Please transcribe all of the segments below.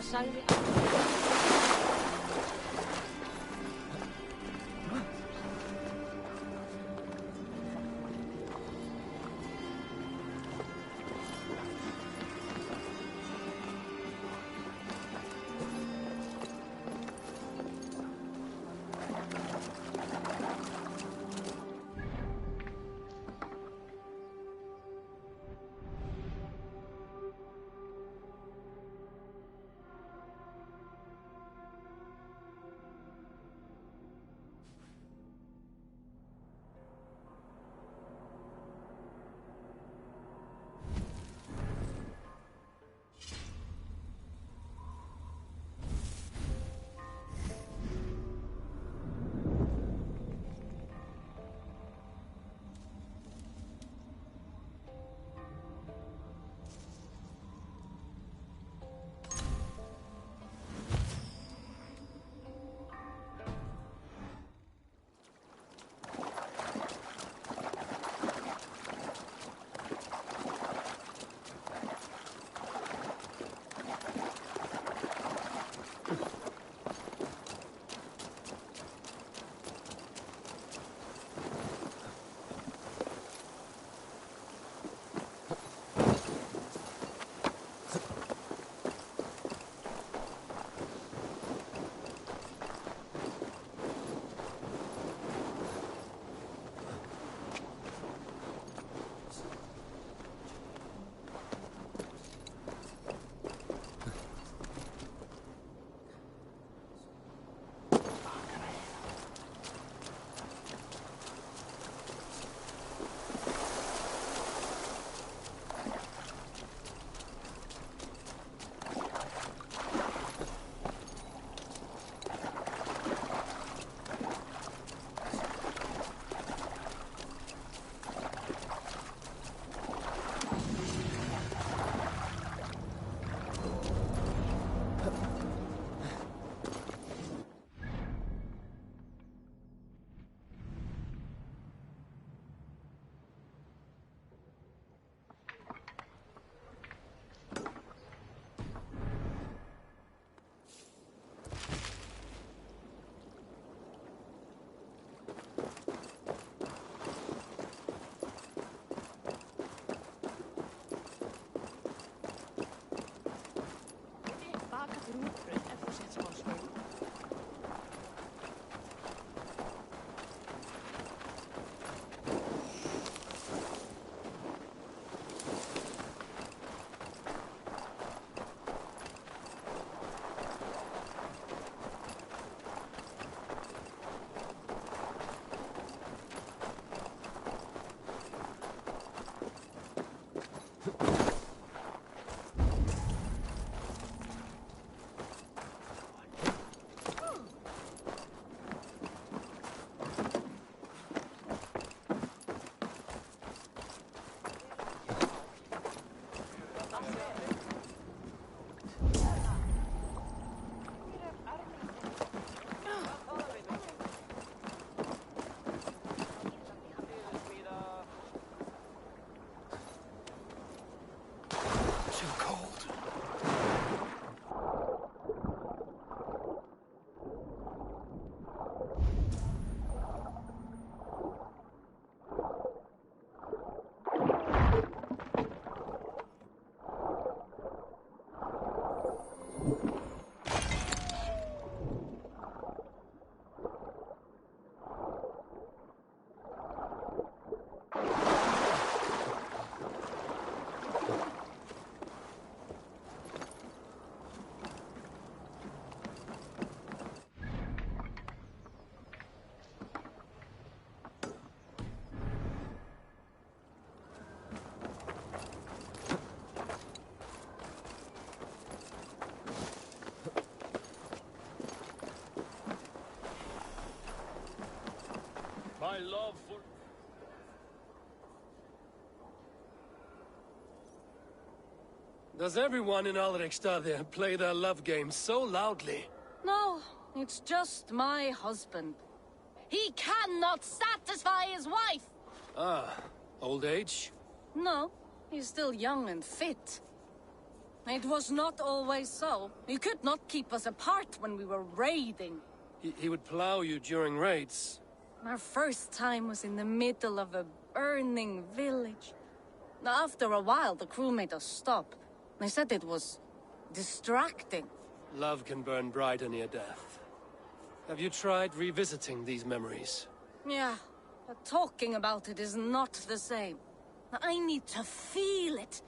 sagði My love for... Does everyone in Alrekstad play their love game so loudly? No, it's just my husband. He cannot satisfy his wife! Ah, old age? No, he's still young and fit. It was not always so. You could not keep us apart when we were raiding. He would plow you during raids. Our first time was in the middle of a burning village. After a while, the crew made us stop. They said it was distracting. Love can burn brighter near death. Have you tried revisiting these memories? Yeah, but talking about it is not the same. I need to feel it,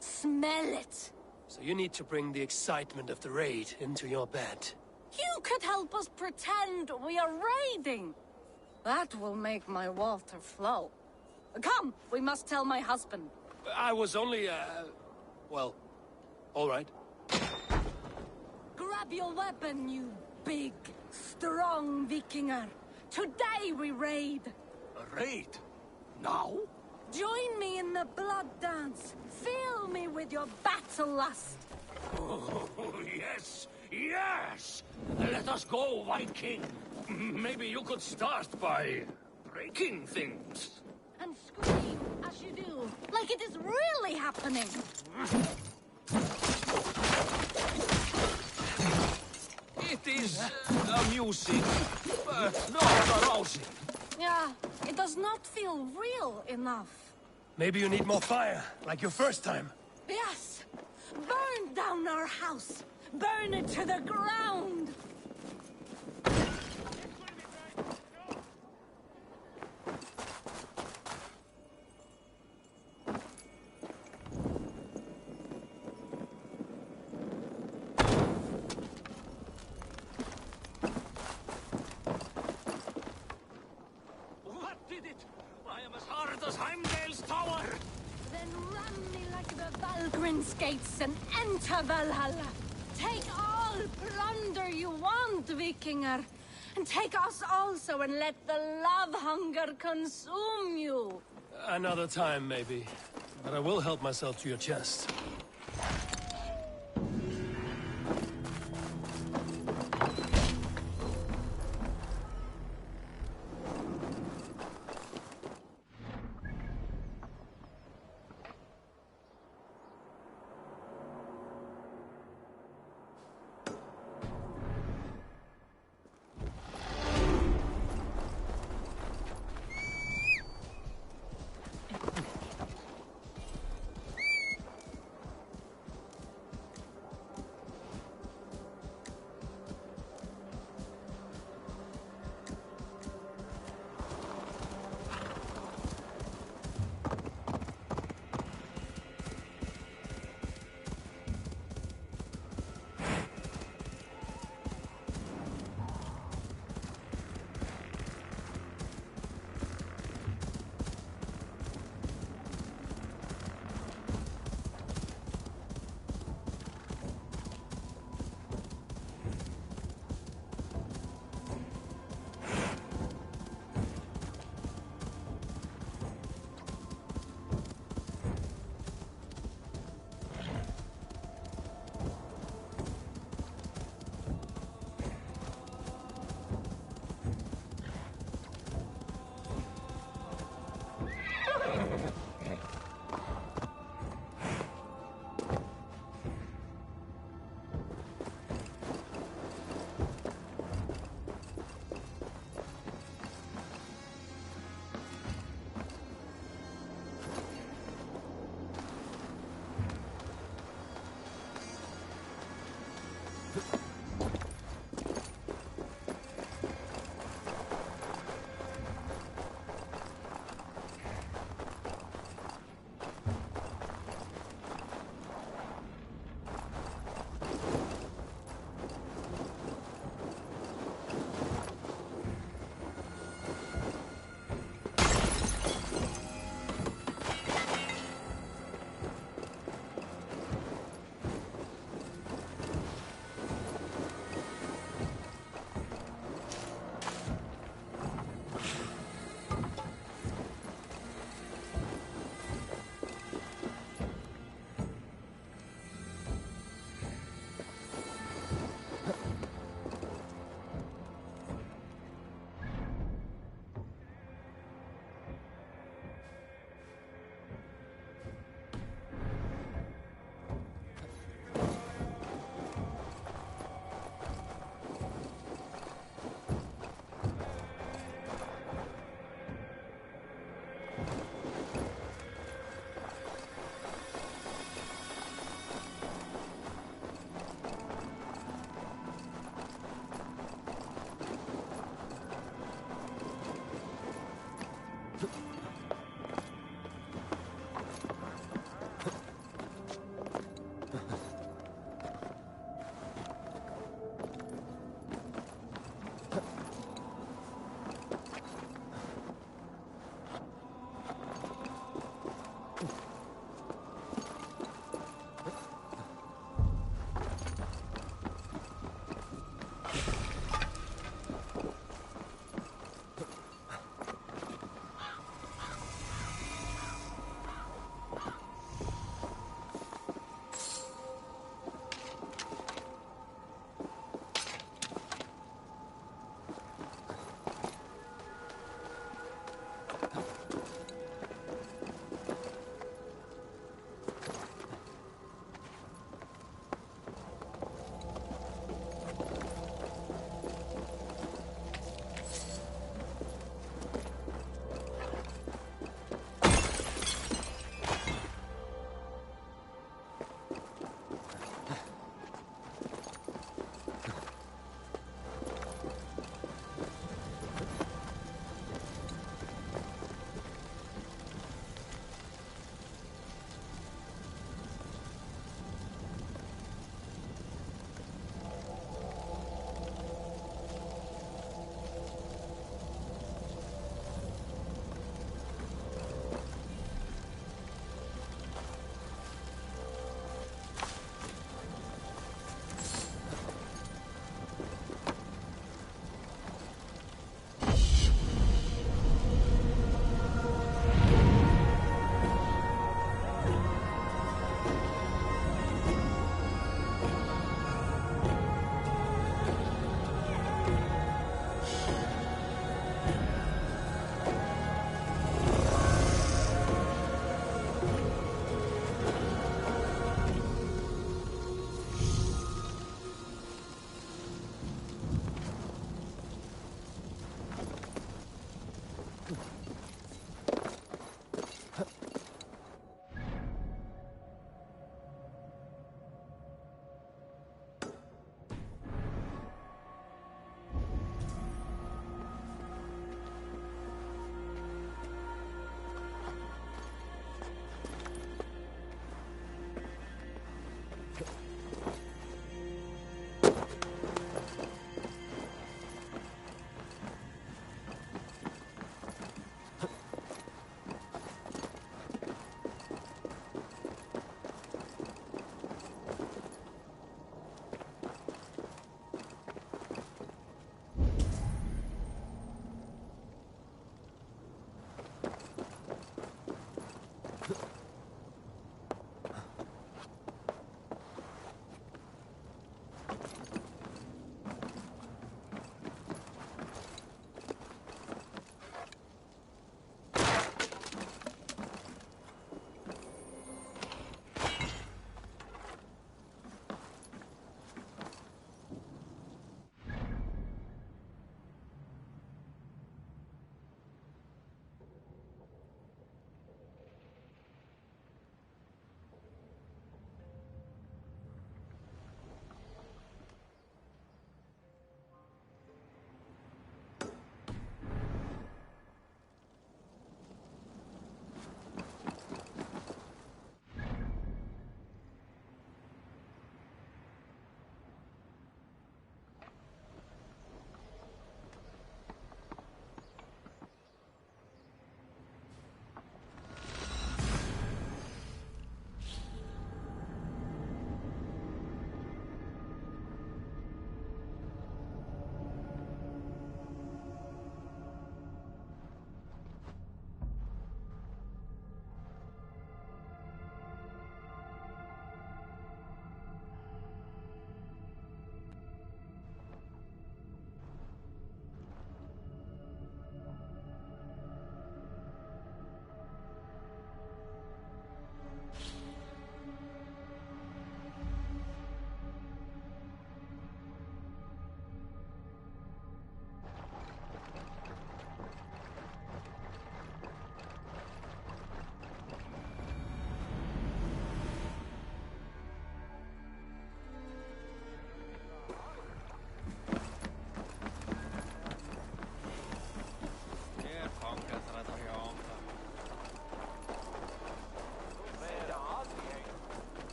smell it. So you need to bring the excitement of the raid into your bed. You could help us pretend we are raiding. That will make my water flow. Come, we must tell my husband. I was only, well, all right. Grab your weapon, you big, strong Vikinger. Today we raid. A raid? Now? Join me in the blood dance. Fill me with your battle lust. Oh, yes, yes! Let us go, White King. Maybe you could start by breaking things. And scream as you do, like it is really happening. It is amusing, but not arousing. Yeah, it does not feel real enough. Maybe you need more fire, like your first time. Yes! Burn down our house! Burn it to the ground! What did it? I am as hard as Heimdall's tower. Then run me like the Valgrin's gates and enter Valhalla. Take all plunder you want, Vikinger. And take us also and let the love hunger consume you. Another time, maybe. But I will help myself to your chest.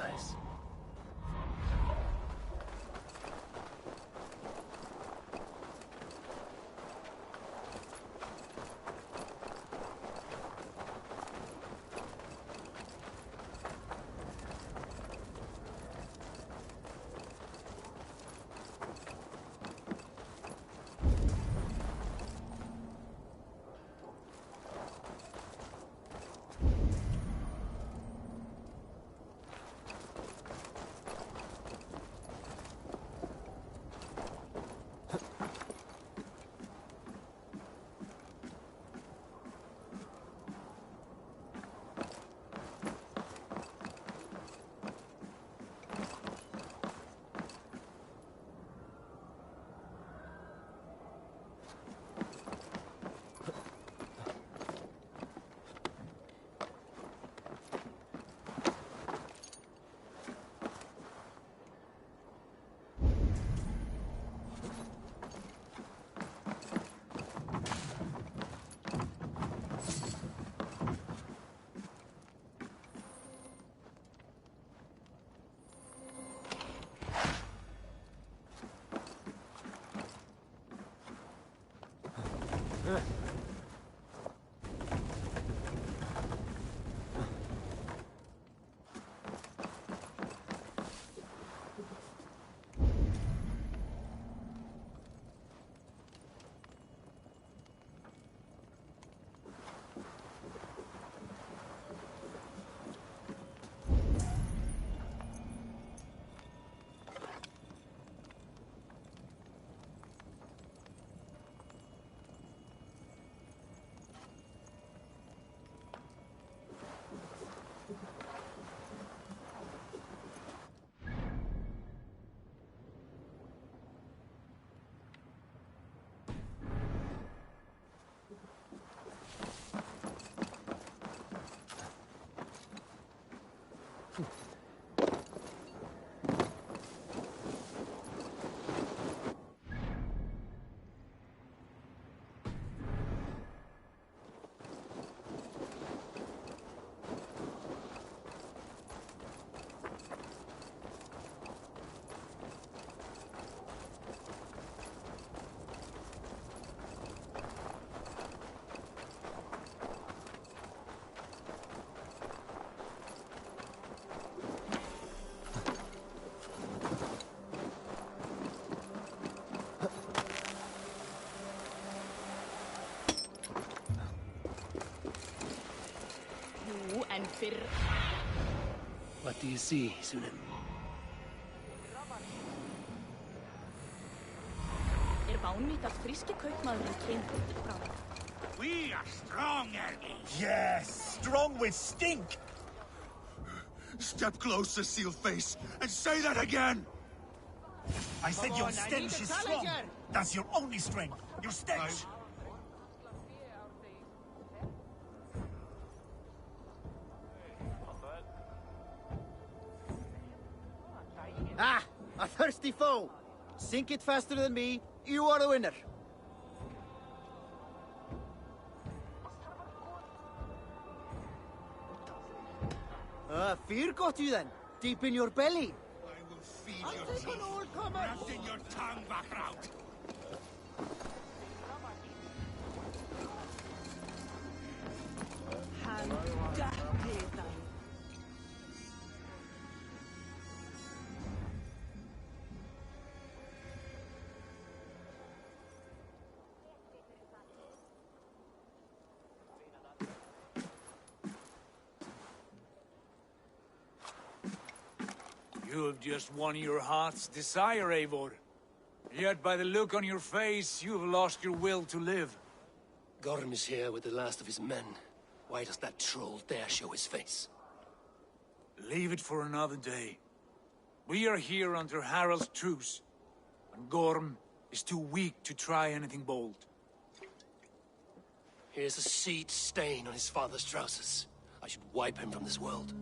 allies. What do you see, Sunan? We are strong, Ergi. Yes, strong with stink. Step closer, Sealface, and say that again. I said your stench is strong. That's your only strength. Your stench. Ah, a thirsty foe. Sink it faster than me. You are the winner. Fear got you then, deep in your belly. I will feed your teeth, wrapped in your tongue, Bachraut. You have just won your heart's desire, Eivor. Yet by the look on your face, you have lost your will to live. Gorm is here with the last of his men. Why does that troll dare show his face? Leave it for another day. We are here under Harald's truce, and Gorm is too weak to try anything bold. Here's a seed stain on his father's trousers. I should wipe him from this world.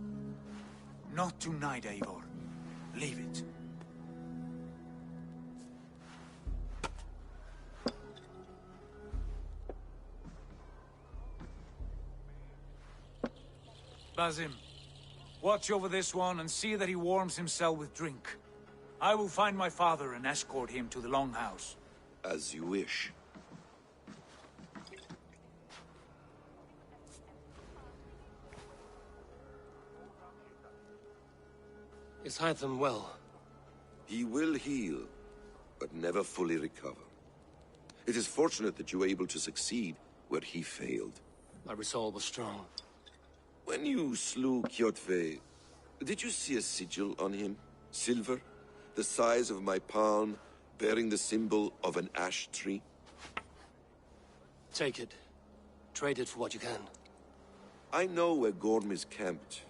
Not tonight, Eivor. Leave it. Basim, Watch over this one and see that he warms himself with drink. I will find my father and escort him to the Longhouse. As you wish. Is Hytham well? He will heal, but never fully recover. It is fortunate that you were able to succeed where he failed. My resolve was strong. When you slew Kjotve, did you see a sigil on him? Silver? The size of my palm, bearing the symbol of an ash tree? Take it. Trade it for what you can. I know where Gorm is camped.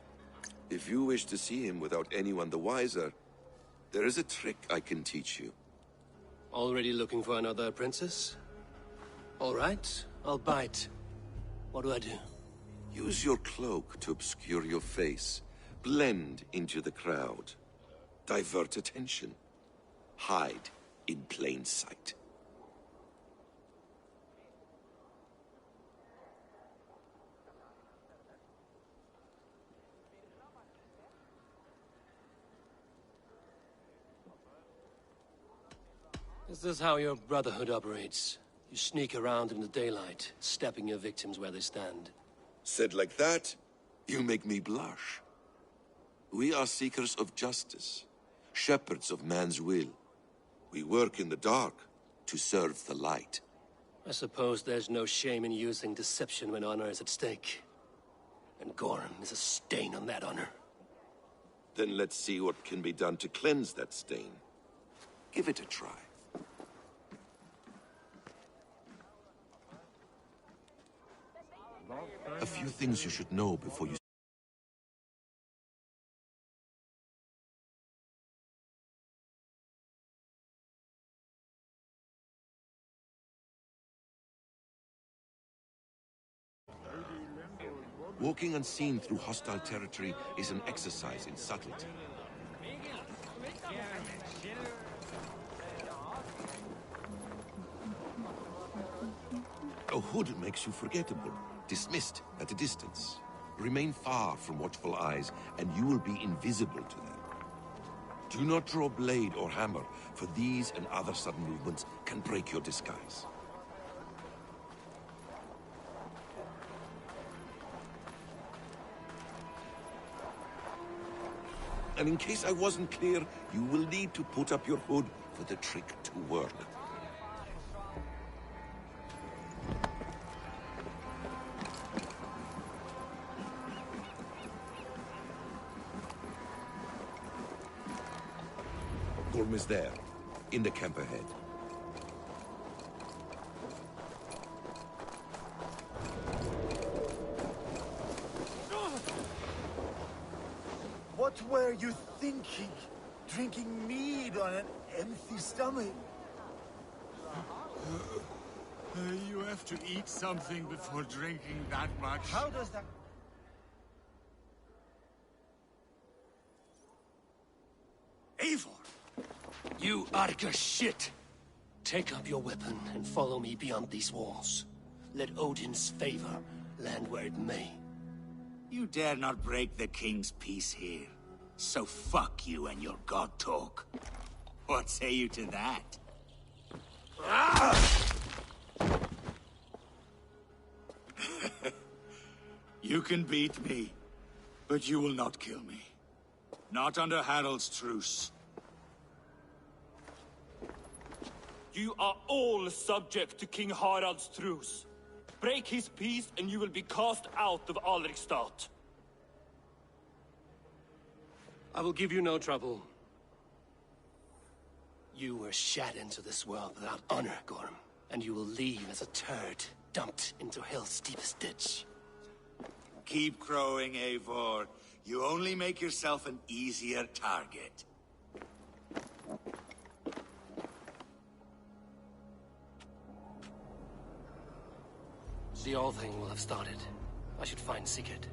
If you wish to see him without anyone the wiser, there is a trick I can teach you. Already looking for another princess? All right, I'll bite. What do I do? Use your cloak to obscure your face. Blend into the crowd. Divert attention. Hide in plain sight. Is this how your Brotherhood operates? You sneak around in the daylight, stepping your victims where they stand. Said like that, you make me blush. We are seekers of justice, shepherds of man's will. We work in the dark to serve the light. I suppose there's no shame in using deception when honor is at stake. And Gorm is a stain on that honor. Then let's see what can be done to cleanse that stain. Give it a try. A few things you should know before you... Walking unseen through hostile territory is an exercise in subtlety. A hood makes you forgettable, dismissed at a distance. Remain far from watchful eyes, and you will be invisible to them. Do not draw blade or hammer, for these and other sudden movements can break your disguise. And in case I wasn't clear, you will need to put up your hood for the trick to work. Gorm is there, in the camp ahead. What were you thinking? Drinking mead on an empty stomach? You have to eat something before drinking that much. How does that... Eivor! You Arga shit! Take up your weapon and follow me beyond these walls. Let Odin's favor land where it may. You dare not break the king's peace here. So fuck you and your god talk. What say you to that? You can beat me, but you will not kill me. Not under Harald's truce. You are all subject to King Harald's truce. Break his peace and you will be cast out of Alrikstad. I will give you no trouble. You were shat into this world without honor, Gorm, and you will leave as a turd dumped into hell's deepest ditch. Keep crowing, Eivor. You only make yourself an easier target. The all thing will have started. I should find Sigurd.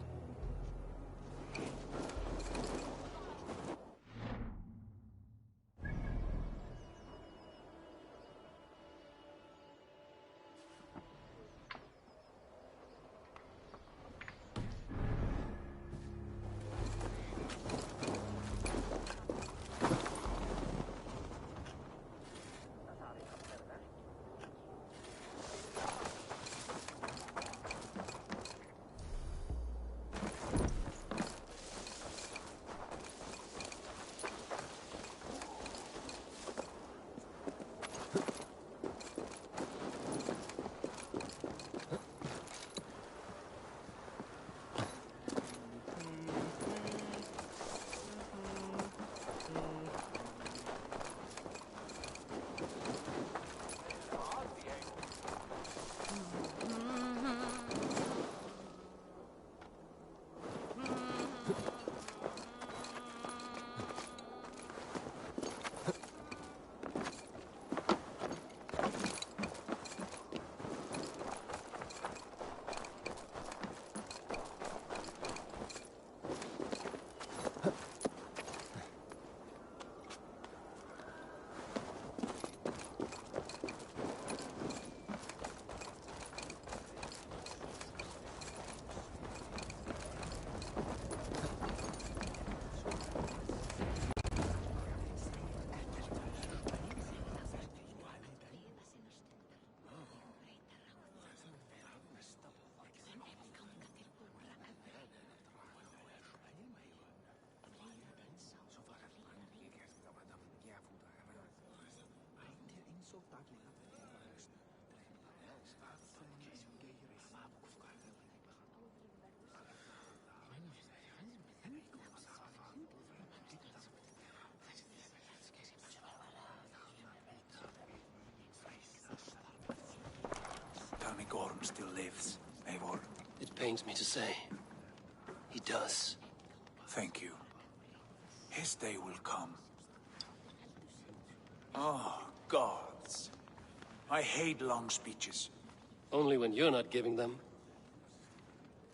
clothes, Eivor. It pains me to say. He does. Thank you. His day will come. Oh, gods. I hate long speeches. Only when you're not giving them.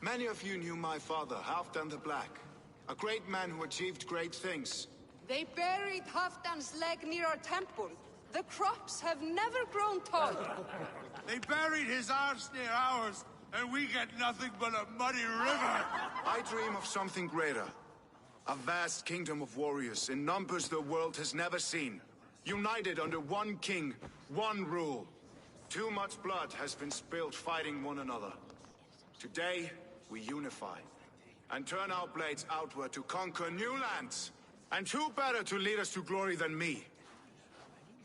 Many of you knew my father, Halfdan the Black. A great man who achieved great things. They buried Halfdan's leg near our temple. The crops have never grown tall. They buried his arse near ours, and we get nothing but a muddy river. I dream of something greater. A vast kingdom of warriors in numbers the world has never seen. United under one king, one rule. Too much blood has been spilled fighting one another. Today, we unify and turn our blades outward to conquer new lands. And who better to lead us to glory than me?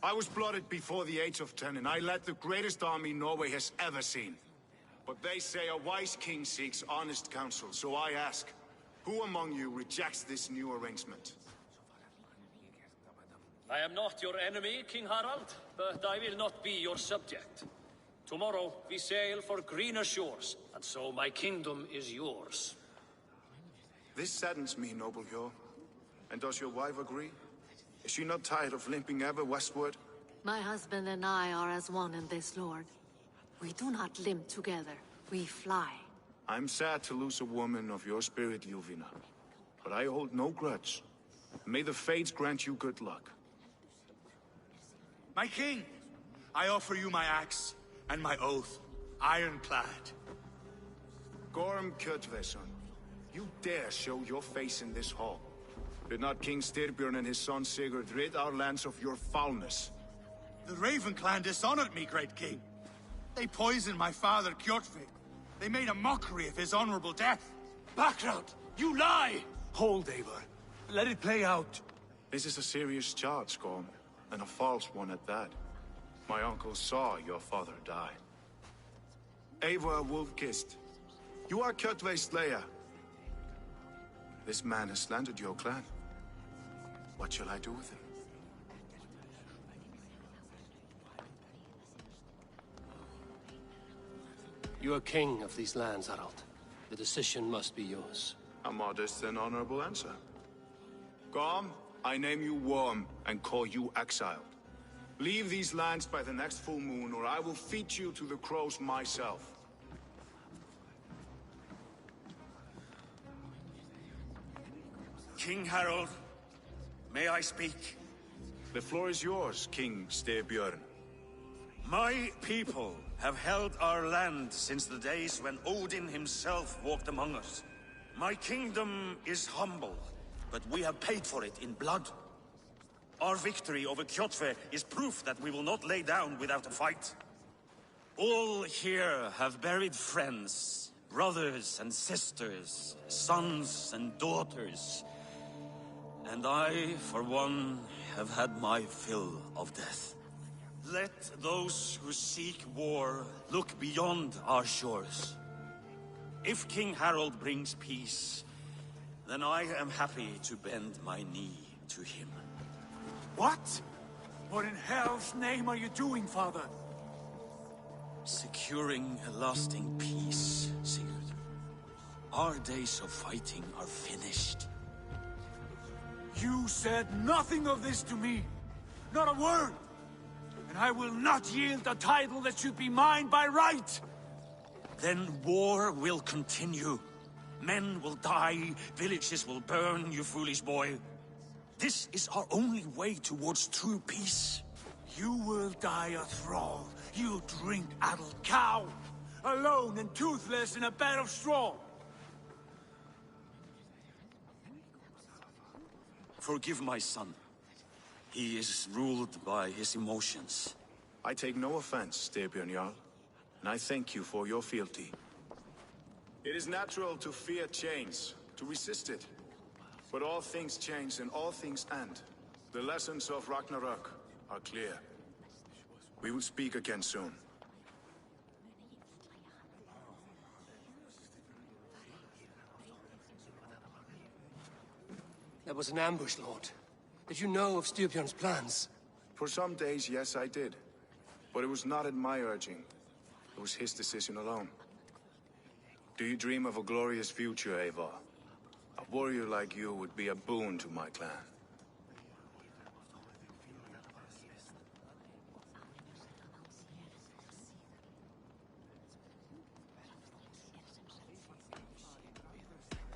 I was blooded before the age of 10, and I led the greatest army Norway has ever seen. But they say a wise king seeks honest counsel, so I ask, who among you rejects this new arrangement? I am not your enemy, King Harald, but I will not be your subject. Tomorrow we sail for greener shores, and so my kingdom is yours. This saddens me, noble Hjor. And does your wife agree? Is she not tired of limping ever westward? My husband and I are as one in this, Lord. We do not limp together. We fly. I'm sad to lose a woman of your spirit, Ljuvina. But I hold no grudge. May the fates grant you good luck. My king, I offer you my axe and my oath, ironclad. Gorm Kjotveson, you dare show your face in this hall. Did not King Styrbjörn and his son Sigurd rid our lands of your foulness? The Raven clan dishonored me, great king. They poisoned my father, Kjotve. They made a mockery of his honorable death. Background! You lie! Hold, Eivor. Let it play out. This is a serious charge, Gorm, and a false one at that. My uncle saw your father die. Eivor Wolf-Kissed, you are Kjotve's slayer. This man has slandered your clan. What shall I do with him? You are king of these lands, Harald. The decision must be yours. A modest and honorable answer. Gorm, I name you Worm and call you exiled. Leave these lands by the next full moon, or I will feed you to the crows myself. King Harald, may I speak? The floor is yours, King Styrbjörn. My people have held our land since the days when Odin himself walked among us. My kingdom is humble, but we have paid for it in blood. Our victory over Kjotve is proof that we will not lay down without a fight. All here have buried friends, brothers and sisters, sons and daughters. And I, for one, have had my fill of death. Let those who seek war look beyond our shores. If King Harald brings peace, then I am happy to bend my knee to him. What? What in hell's name are you doing, father? Securing a lasting peace, Sigurd. Our days of fighting are finished. You said nothing of this to me. Not a word. And I will not yield a title that should be mine by right. Then war will continue. Men will die, villages will burn, you foolish boy. This is our only way towards true peace. You will die a thrall. You drink-addled cow. Alone and toothless in a bed of straw. Forgive my son. He is ruled by his emotions. I take no offense, Styrbjörn Jarl, and I thank you for your fealty. It is natural to fear change, to resist it. But all things change and all things end. The lessons of Ragnarok are clear. We will speak again soon. That was an ambush, Lord. Did you know of Styrbjörn's plans? For some days, yes, I did. But it was not at my urging. It was his decision alone. Do you dream of a glorious future, Eivor? A warrior like you would be a boon to my clan.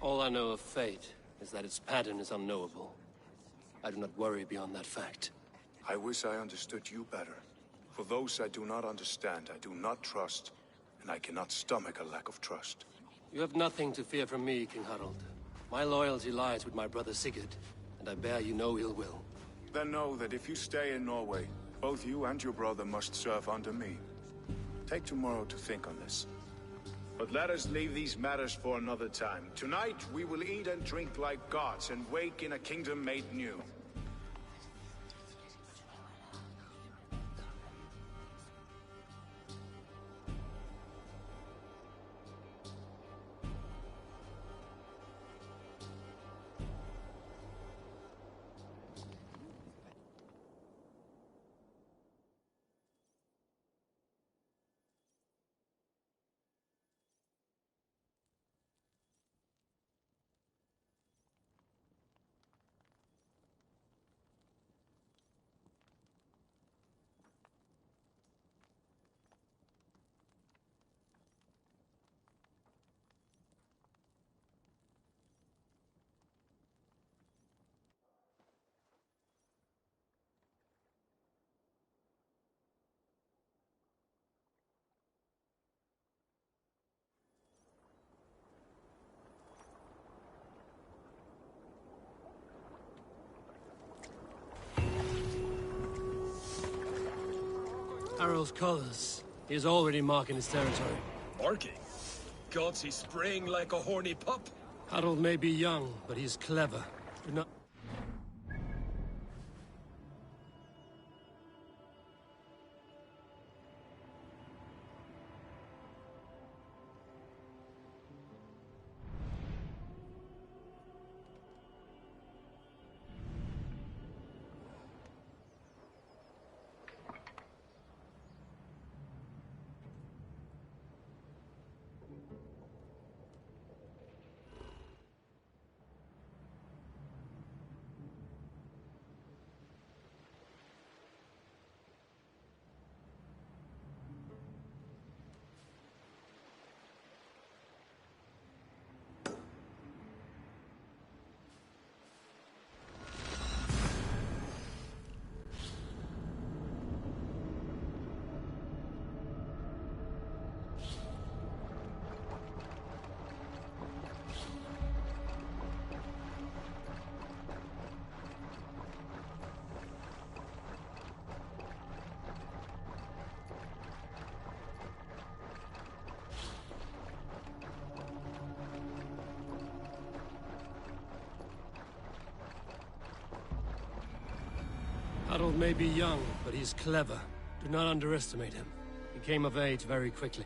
All I know of fate is that its pattern is unknowable. I do not worry beyond that fact. I wish I understood you better. For those I do not understand, I do not trust, and I cannot stomach a lack of trust. You have nothing to fear from me, King Harald. My loyalty lies with my brother Sigurd, and I bear you no ill will. Then know that if you stay in Norway, both you and your brother must serve under me. Take tomorrow to think on this. But let us leave these matters for another time. Tonight, we will eat and drink like gods and wake in a kingdom made new. Harald's colors. He is already marking his territory. Marking? Gods, he's spraying like a horny pup. Harald may be young, but he's clever. Do not... Harald may be young, but he's clever. Do not underestimate him. He came of age very quickly.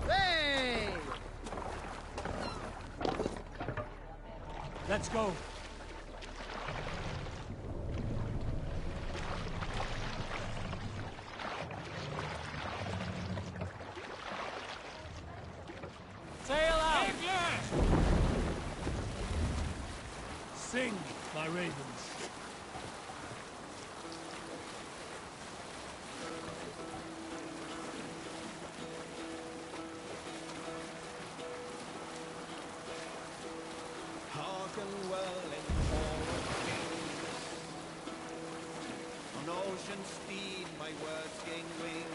Hey! Let's go. Sail out! Sing, my ravens. Hearken well in all of kings. On ocean steed my words gain wing.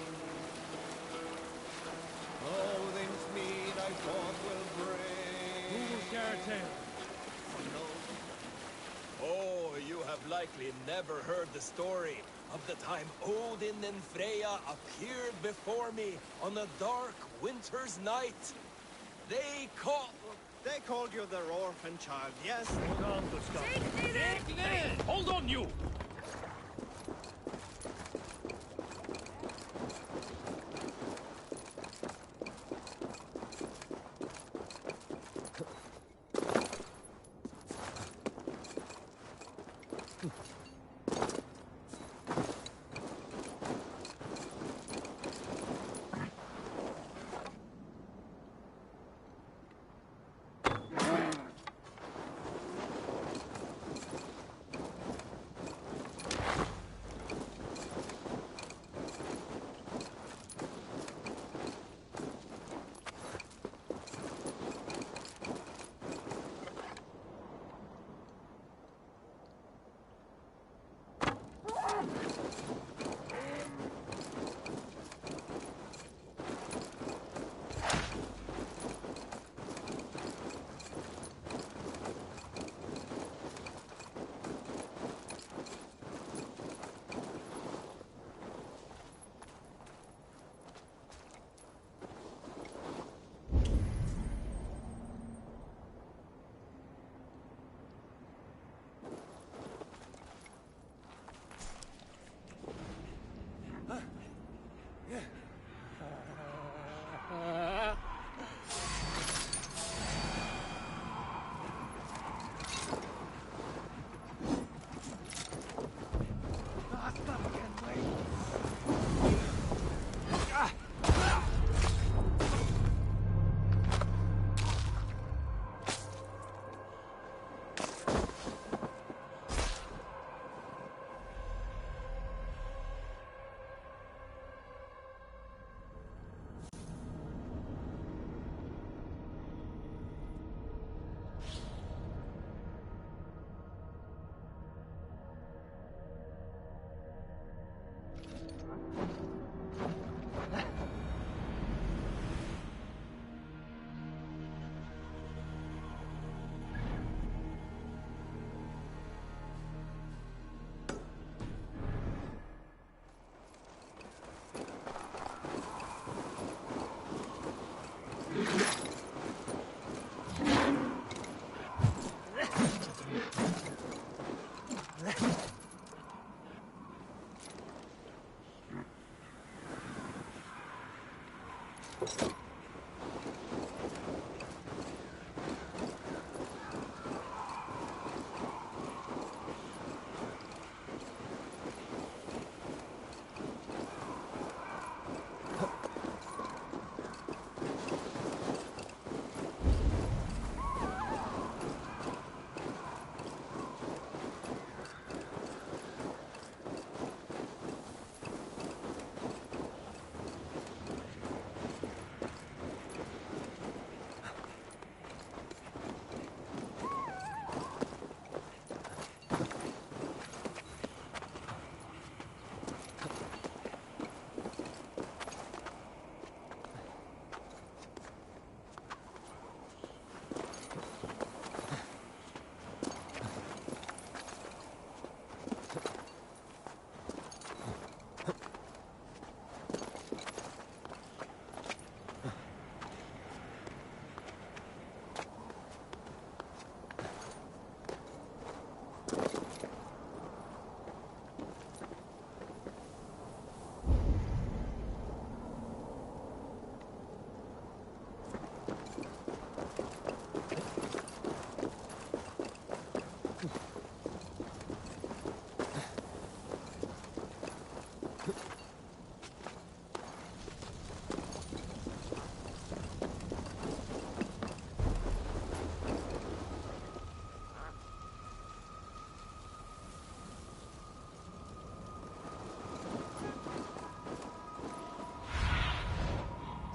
Loathing's mead I thought will bring. Who will share a tale? Oh, you have likely never heard the story of the time Odin and Freya appeared before me on a dark winter's night. They called you their orphan child, yes? Hold on, Gustav. Hold on, you!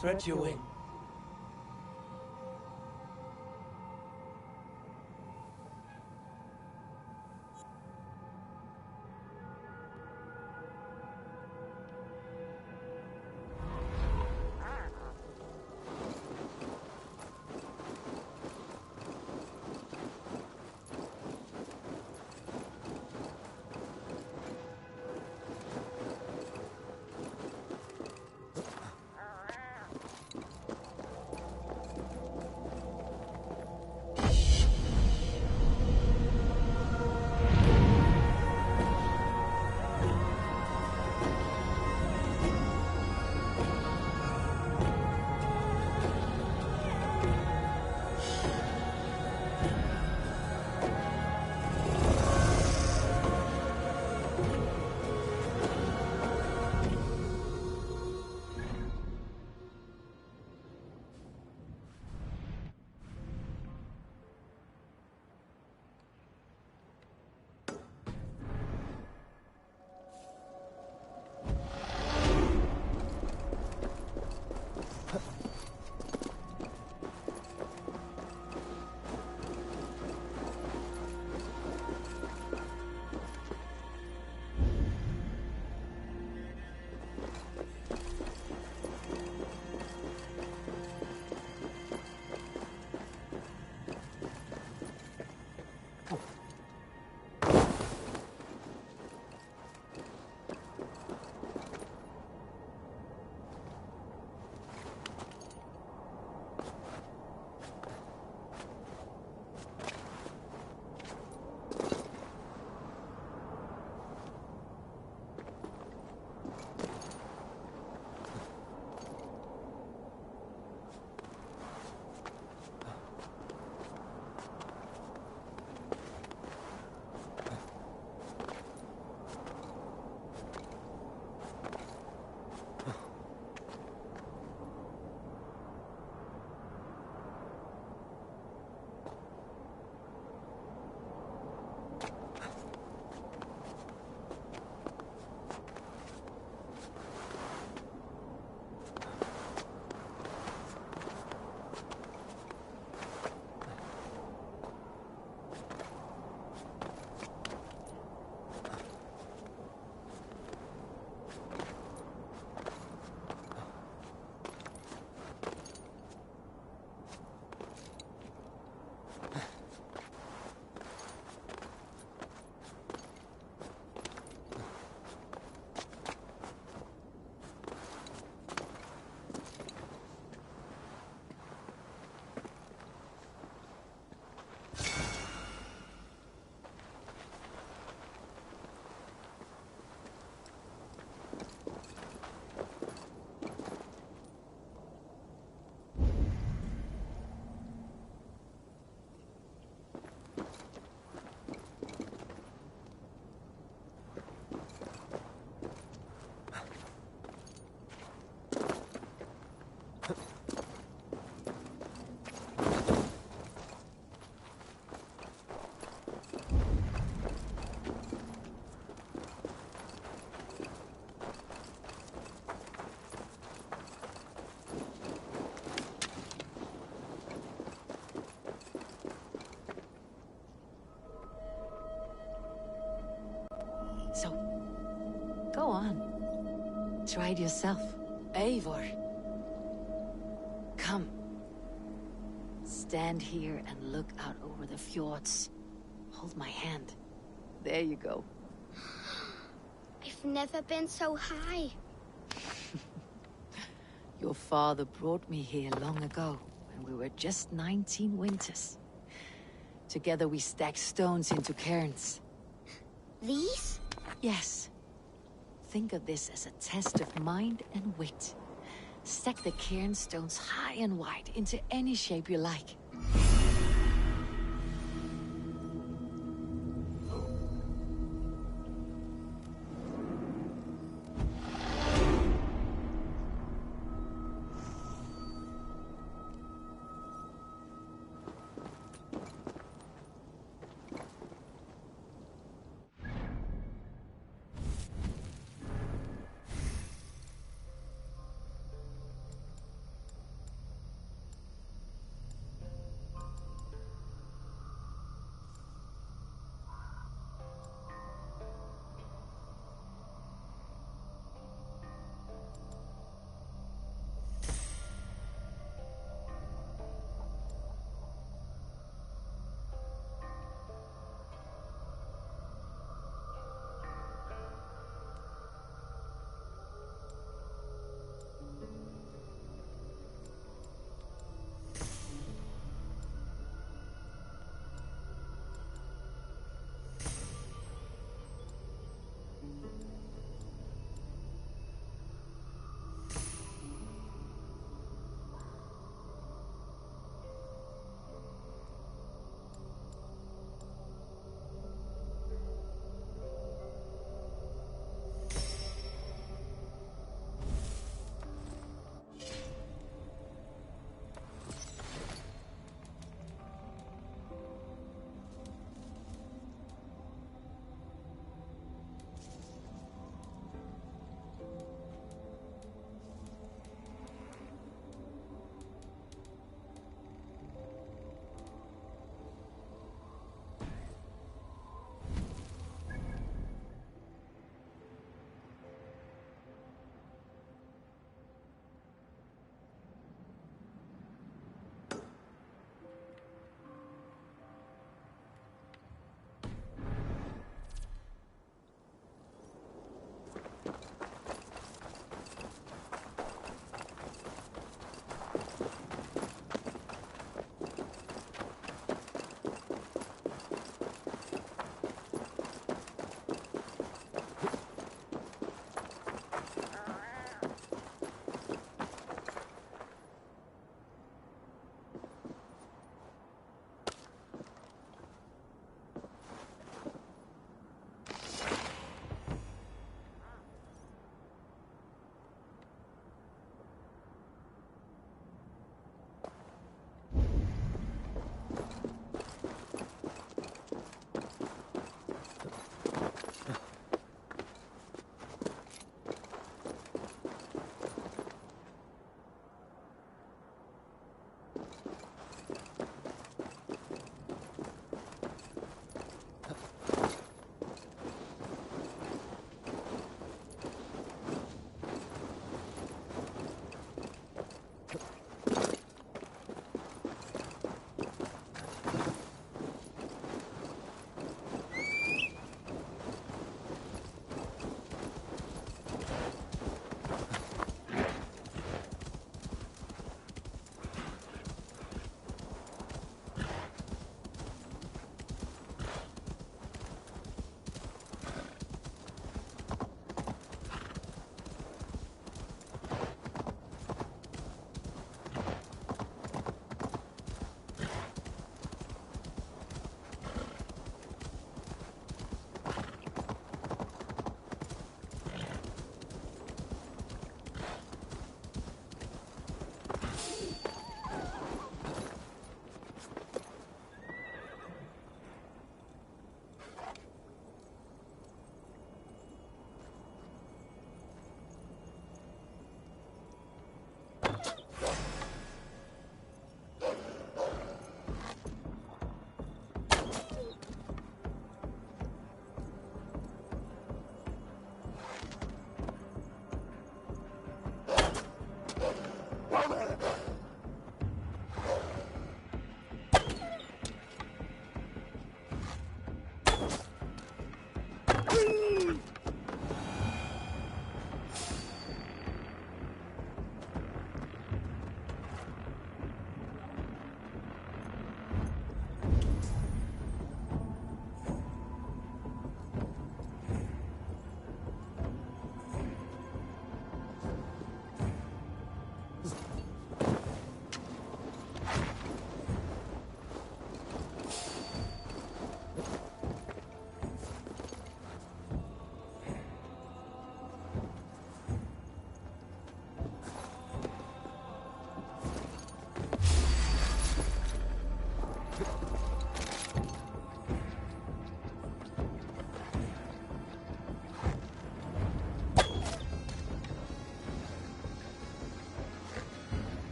Stretch your wing. So, go on. Try it yourself. Eivor. Come. Stand here and look out over the fjords. Hold my hand. There you go. I've never been so high. Your father brought me here long ago, when we were just 19 winters. Together we stacked stones into cairns. These? Yes. Think of this as a test of mind and wit. Stack the cairn stones high and wide into any shape you like.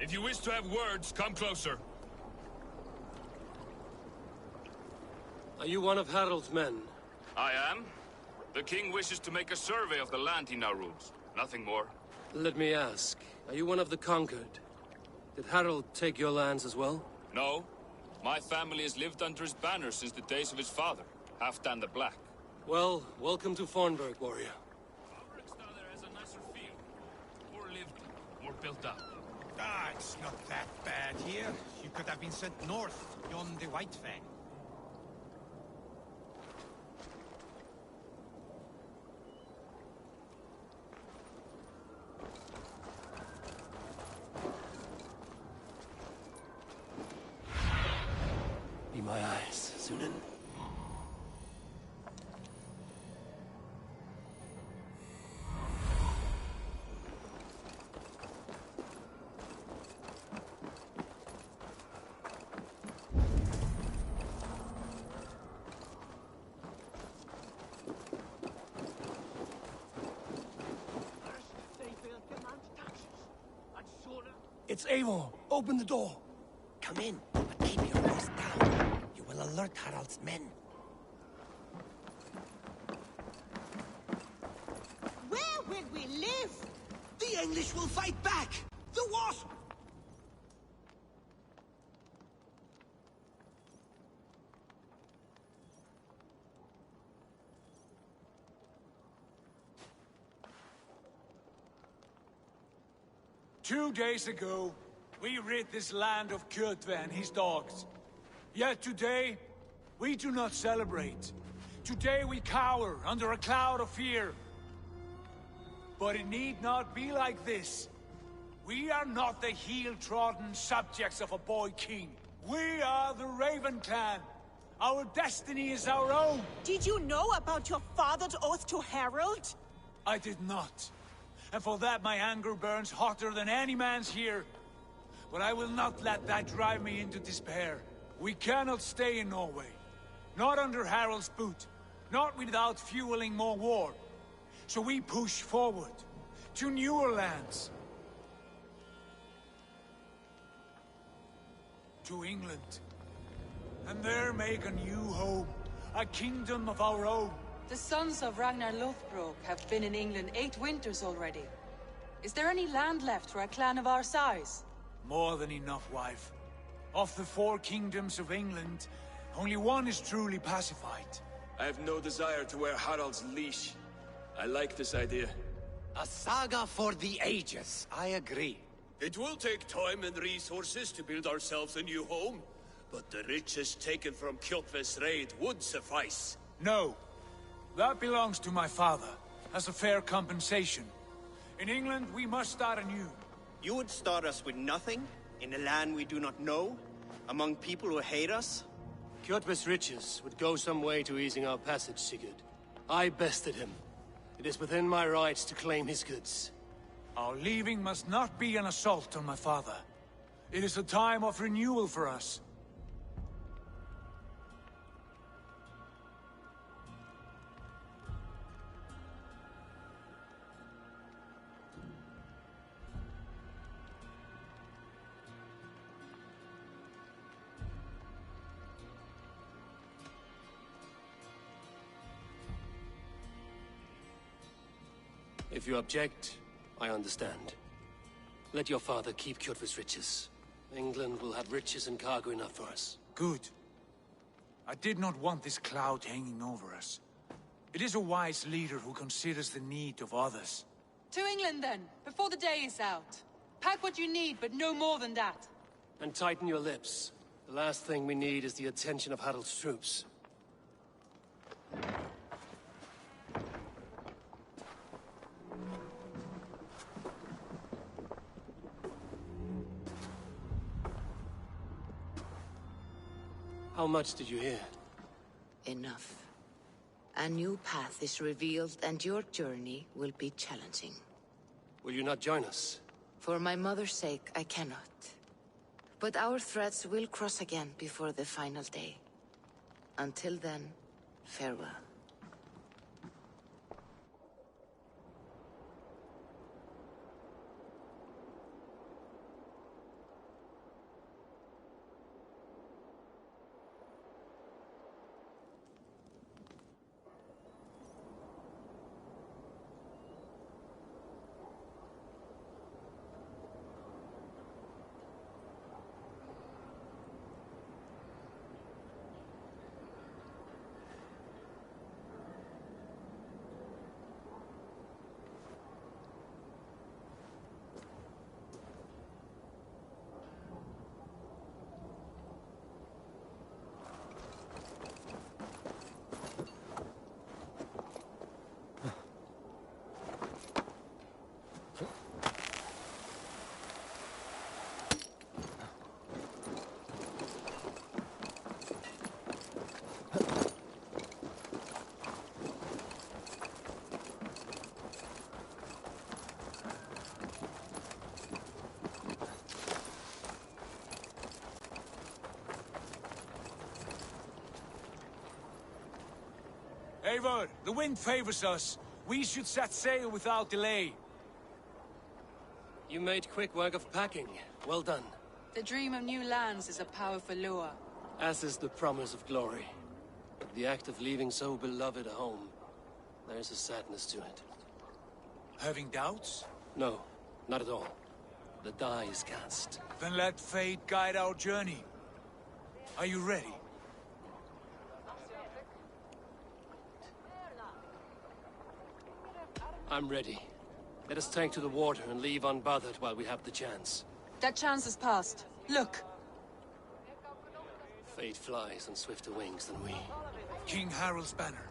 If you wish to have words, come closer. Are you one of Harald's men? I am. The king wishes to make a survey of the land he now rules. Nothing more. Let me ask, are you one of the conquered? Did Harald take your lands as well? No. My family has lived under his banner since the days of his father, Halfdan the Black. Well, welcome to Fornburg, warrior. There has a nicer feel. More lived, more built up. Ah, it's not that bad here. You could have been sent north, beyond the White Fang. Be my eyes, Sunan. It's Eivor. Open the door. Come in, but keep your voice down. You will alert Harald's men. Where will we live? The English will fight back! The Wasp! Two days ago, we rid this land of Kjotve and his dogs. Yet today, we do not celebrate. Today we cower under a cloud of fear. But it need not be like this. We are not the heel-trodden subjects of a boy king. We are the Raven clan. Our destiny is our own. Did you know about your father's oath to Harald? I did not. And for that my anger burns hotter than any man's here. But I will not let that drive me into despair. We cannot stay in Norway. Not under Harald's boot. Not without fueling more war. So we push forward. To newer lands. To England. And there make a new home. A kingdom of our own. The sons of Ragnar Lothbrok have been in England 8 winters already. Is there any land left for a clan of our size? More than enough, wife. Of the 4 kingdoms of England, only one is truly pacified. I have no desire to wear Harald's leash. I like this idea. A saga for the ages, I agree. It will take time and resources to build ourselves a new home, but the riches taken from Kjotve's raid would suffice. No. That belongs to my father, as a fair compensation. In England, we must start anew. You would start us with nothing? In a land we do not know? Among people who hate us? Kjotve's riches would go some way to easing our passage, Sigurd. I bested him. It is within my rights to claim his goods. Our leaving must not be an assault on my father. It is a time of renewal for us. If you object, I understand. Let your father keep Kjotve's riches. England will have riches and cargo enough for us. Good. I did not want this cloud hanging over us. It is a wise leader who considers the need of others. To England then, before the day is out. Pack what you need, but no more than that. And tighten your lips. The last thing we need is the attention of Harald's troops. How much did you hear? Enough. A new path is revealed and your journey will be challenging. Will you not join us? For my mother's sake, I cannot. But our threads will cross again before the final day. Until then, farewell. Eivor, the wind favors us. We should set sail without delay. You made quick work of packing. Well done. The dream of new lands is a powerful lure. As is the promise of glory. The act of leaving so beloved a home. There's a sadness to it. Having doubts? No, not at all. The die is cast. Then let fate guide our journey. Are you ready? I'm ready. Let us take to the water and leave unbothered while we have the chance. That chance is past. Look! Fate flies on swifter wings than we. King Harald's banner.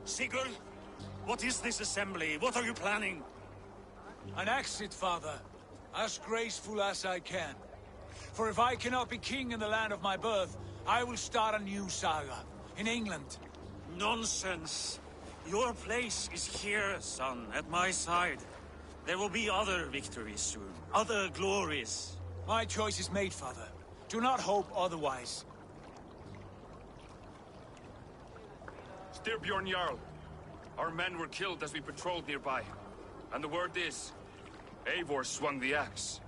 Sigurd, what is this assembly? What are you planning? An exit, father. As graceful as I can. For if I cannot be king in the land of my birth, I will start a new saga. In England. Nonsense. Your place is here, son, at my side. There will be other victories soon. Other glories. My choice is made, father. Do not hope otherwise. Styrbjorn Jarl. Our men were killed as we patrolled nearby. And the word is, Eivor swung the axe.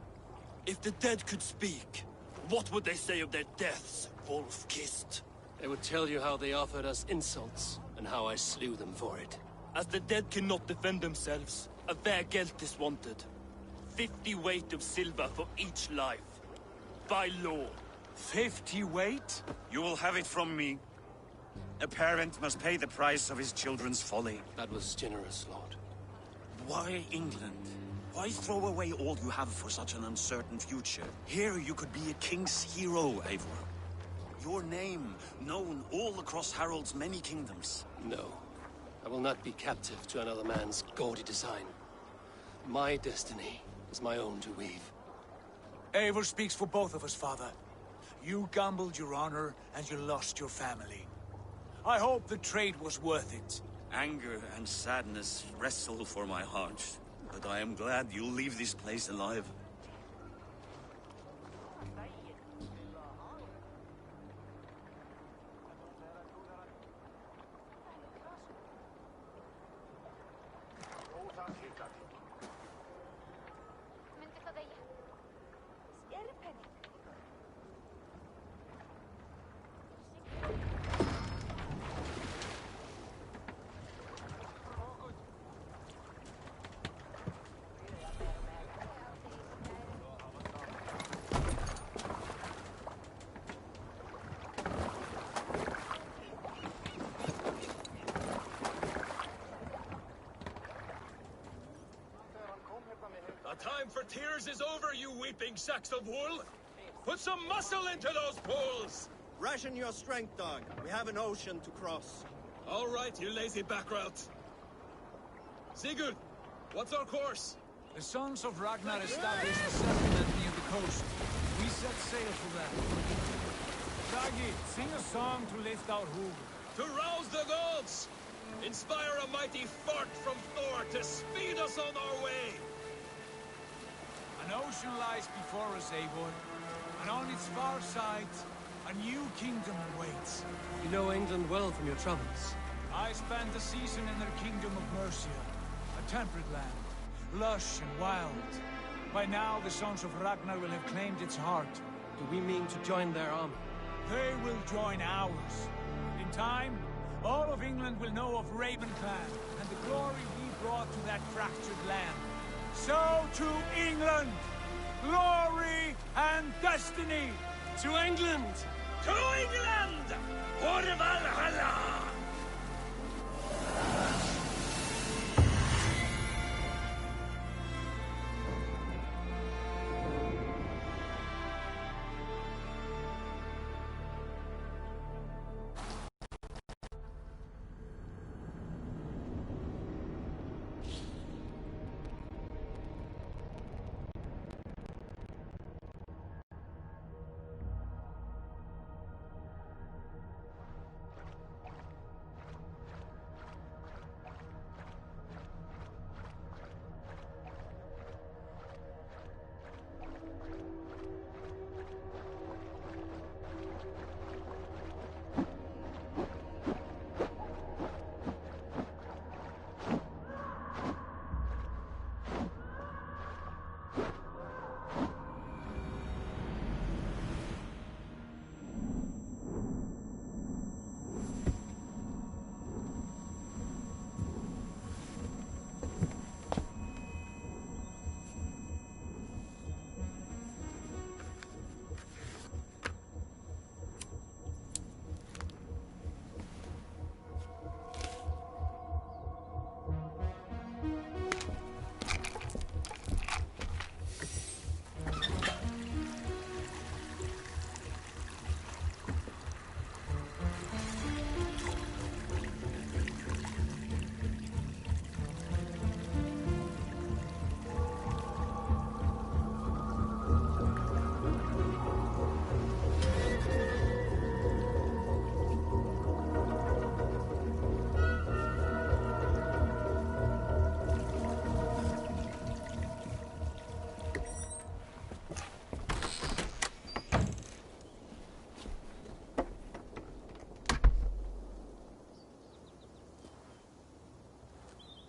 If the dead could speak, what would they say of their deaths, wolf-kissed? They would tell you how they offered us insults, and how I slew them for it. As the dead cannot defend themselves, a vergelt is wanted. 50 weight of silver for each life. By law. 50 weight? You will have it from me. A parent must pay the price of his children's folly. That was generous, Lord. Why England? Why throw away all you have for such an uncertain future? Here you could be a king's hero, Eivor. Your name known all across Harald's many kingdoms. No. I will not be captive to another man's gaudy design. My destiny is my own to weave. Eivor speaks for both of us, father. You gambled your honor, and you lost your family. I hope the trade was worth it. Anger and sadness wrestle for my heart, but I am glad you'll leave this place alive. The time for tears is over, you weeping sacks of wool! Put some muscle into those poles! Ration your strength, dog. We have an ocean to cross. All right, you lazy backrout. Sigurd, what's our course? The sons of Ragnar established a settlement near the coast. We set sail for them. Ragi, sing a song to lift our hoof. To rouse the gods! Inspire a mighty fart from Thor to speed us on our way! An ocean lies before us, Eivor, and on its far side, a new kingdom awaits. You know England well from your travels. I spent a season in their kingdom of Mercia, a temperate land, lush and wild. By now, the sons of Ragnar will have claimed its heart. Do we mean to join their army? They will join ours. In time, all of England will know of Raven Clan and the glory we brought to that fractured land. So to England! Glory and destiny! To England! To England! For Valhalla!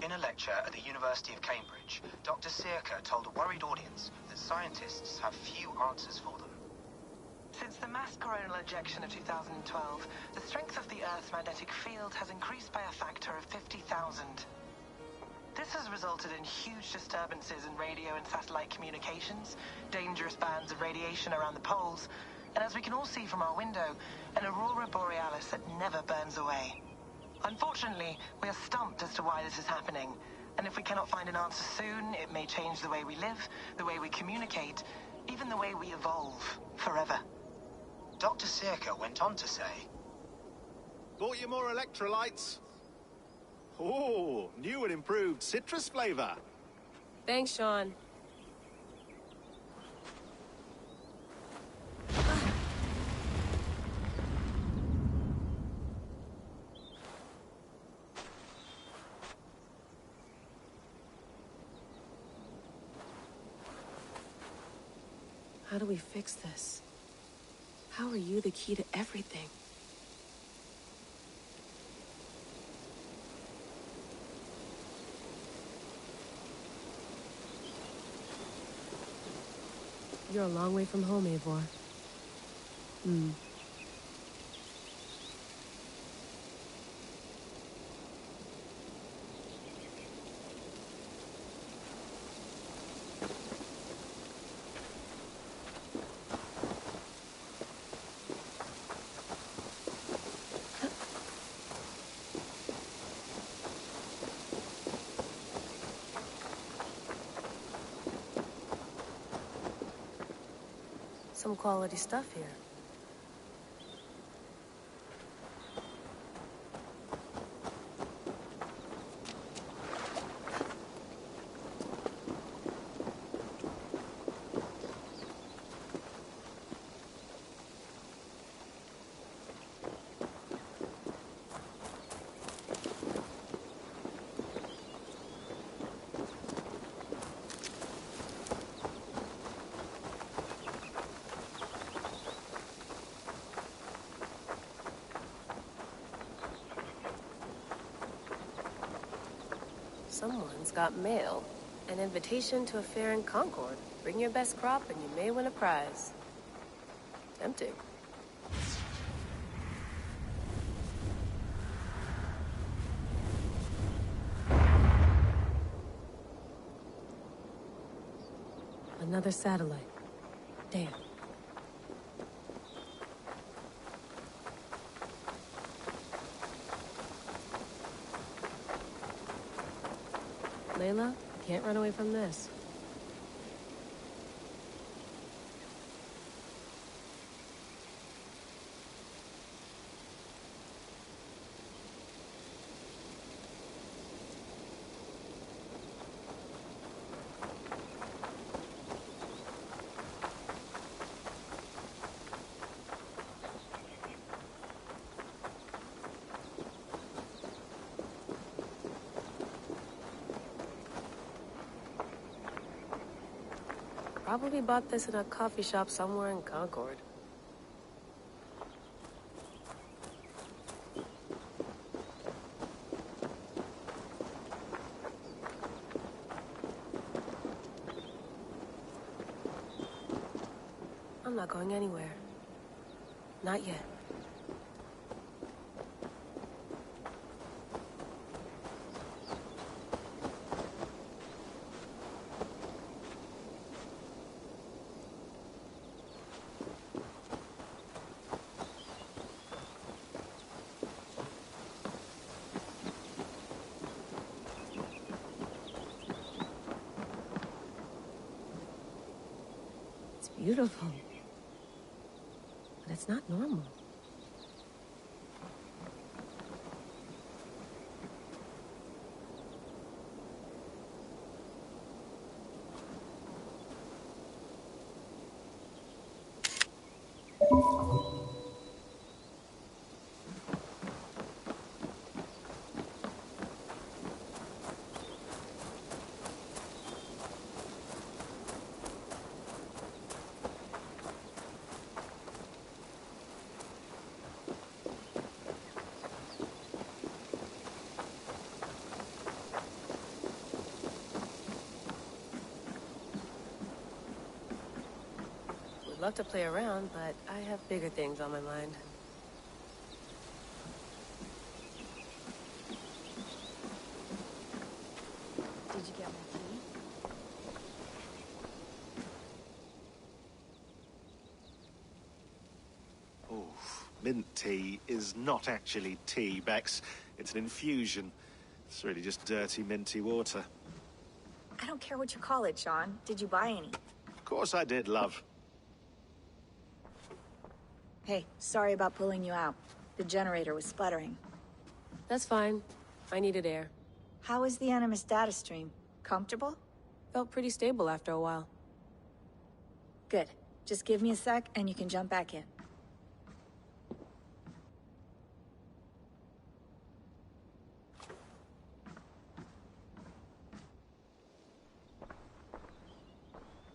In a lecture at the University of Cambridge, Dr. Circa told a worried audience that scientists have few answers for them. Since the mass coronal ejection of 2012, the strength of the Earth's magnetic field has increased by a factor of 50,000. This has resulted in huge disturbances in radio and satellite communications, dangerous bands of radiation around the poles, and as we can all see from our window, an aurora borealis that never burns away. Unfortunately, we are stumped as to why this is happening, and if we cannot find an answer soon, it may change the way we live, the way we communicate, even the way we evolve, forever. Dr. Circa went on to say, Bought you more electrolytes? Oh, new and improved citrus flavor. Thanks, Sean. How do we fix this? How are you the key to everything? You're a long way from home, Eivor. Some quality stuff here. Someone's got mail. An invitation to a fair in Concord. Bring your best crop and you may win a prize. Tempting. Another satellite. Damn. Layla, I can't run away from this. Probably bought this in a coffee shop somewhere in Concord. I'm not going anywhere. Not yet. Beautiful. But it's not normal. I'd love to play around, but I have bigger things on my mind. Did you get my tea? Oh, mint tea is not actually tea, Bex. It's an infusion. It's really just dirty, minty water. I don't care what you call it, Sean. Did you buy any? Of course I did, love. Hey, sorry about pulling you out. The generator was sputtering. That's fine. I needed air. How was the Animus data stream? Comfortable? Felt pretty stable after a while. Good. Just give me a sec and you can jump back in.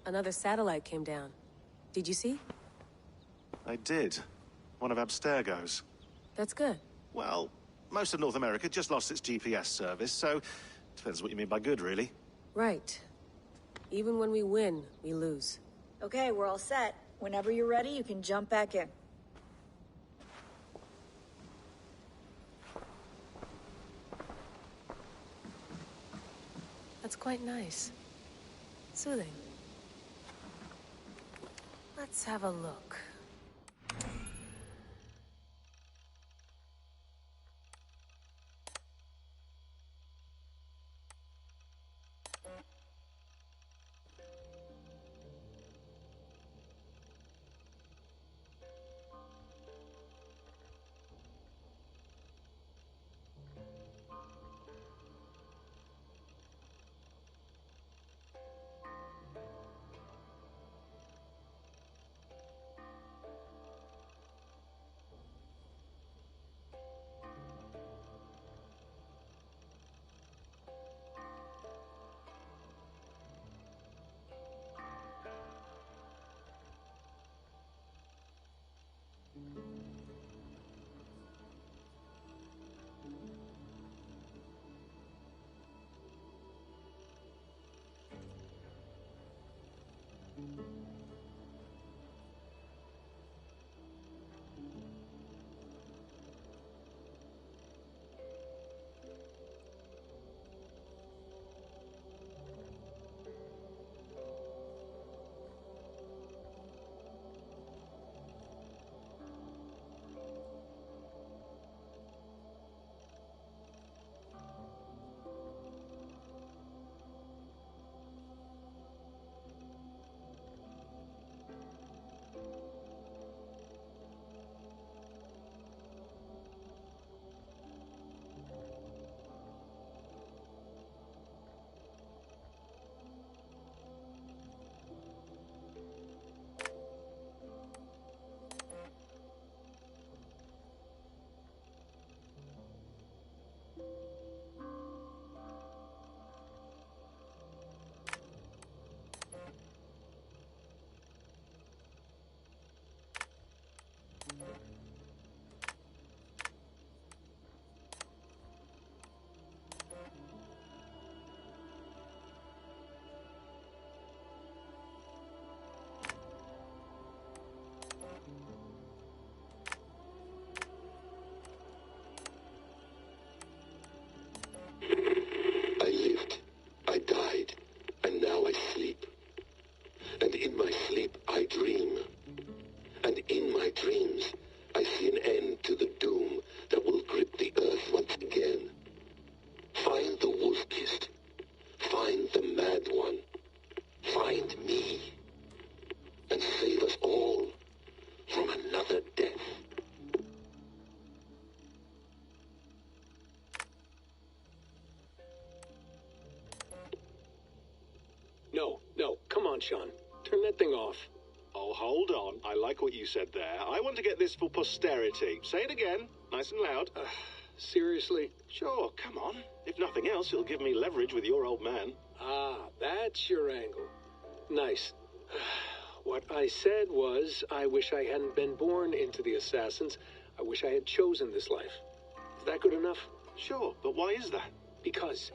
Another satellite came down. Did you see? I did. One of Abstergo's. That's good. Well, most of North America just lost its GPS service, so depends what you mean by good, really. Right. Even when we win, we lose. Okay, we're all set. Whenever you're ready, you can jump back in. That's quite nice. Soothing. Let's have a look. I lived, I died, and now I sleep. And in my sleep I dream. And in my dreams I see an end to the doom that will grip the earth once again. Find the wolf-kissed. Find the mad one. Find me. And save us all from another death. No, come on, Sean. Turn that thing off. Oh, hold on. I like what you said there. I want to get this for posterity. Say it again, nice and loud. Seriously? Sure, come on. If nothing else, it'll give me leverage with your old man. Ah, that's your angle. Nice. What I said was, I wish I hadn't been born into the Assassins. I wish I had chosen this life. Is that good enough? Sure, but why is that? Because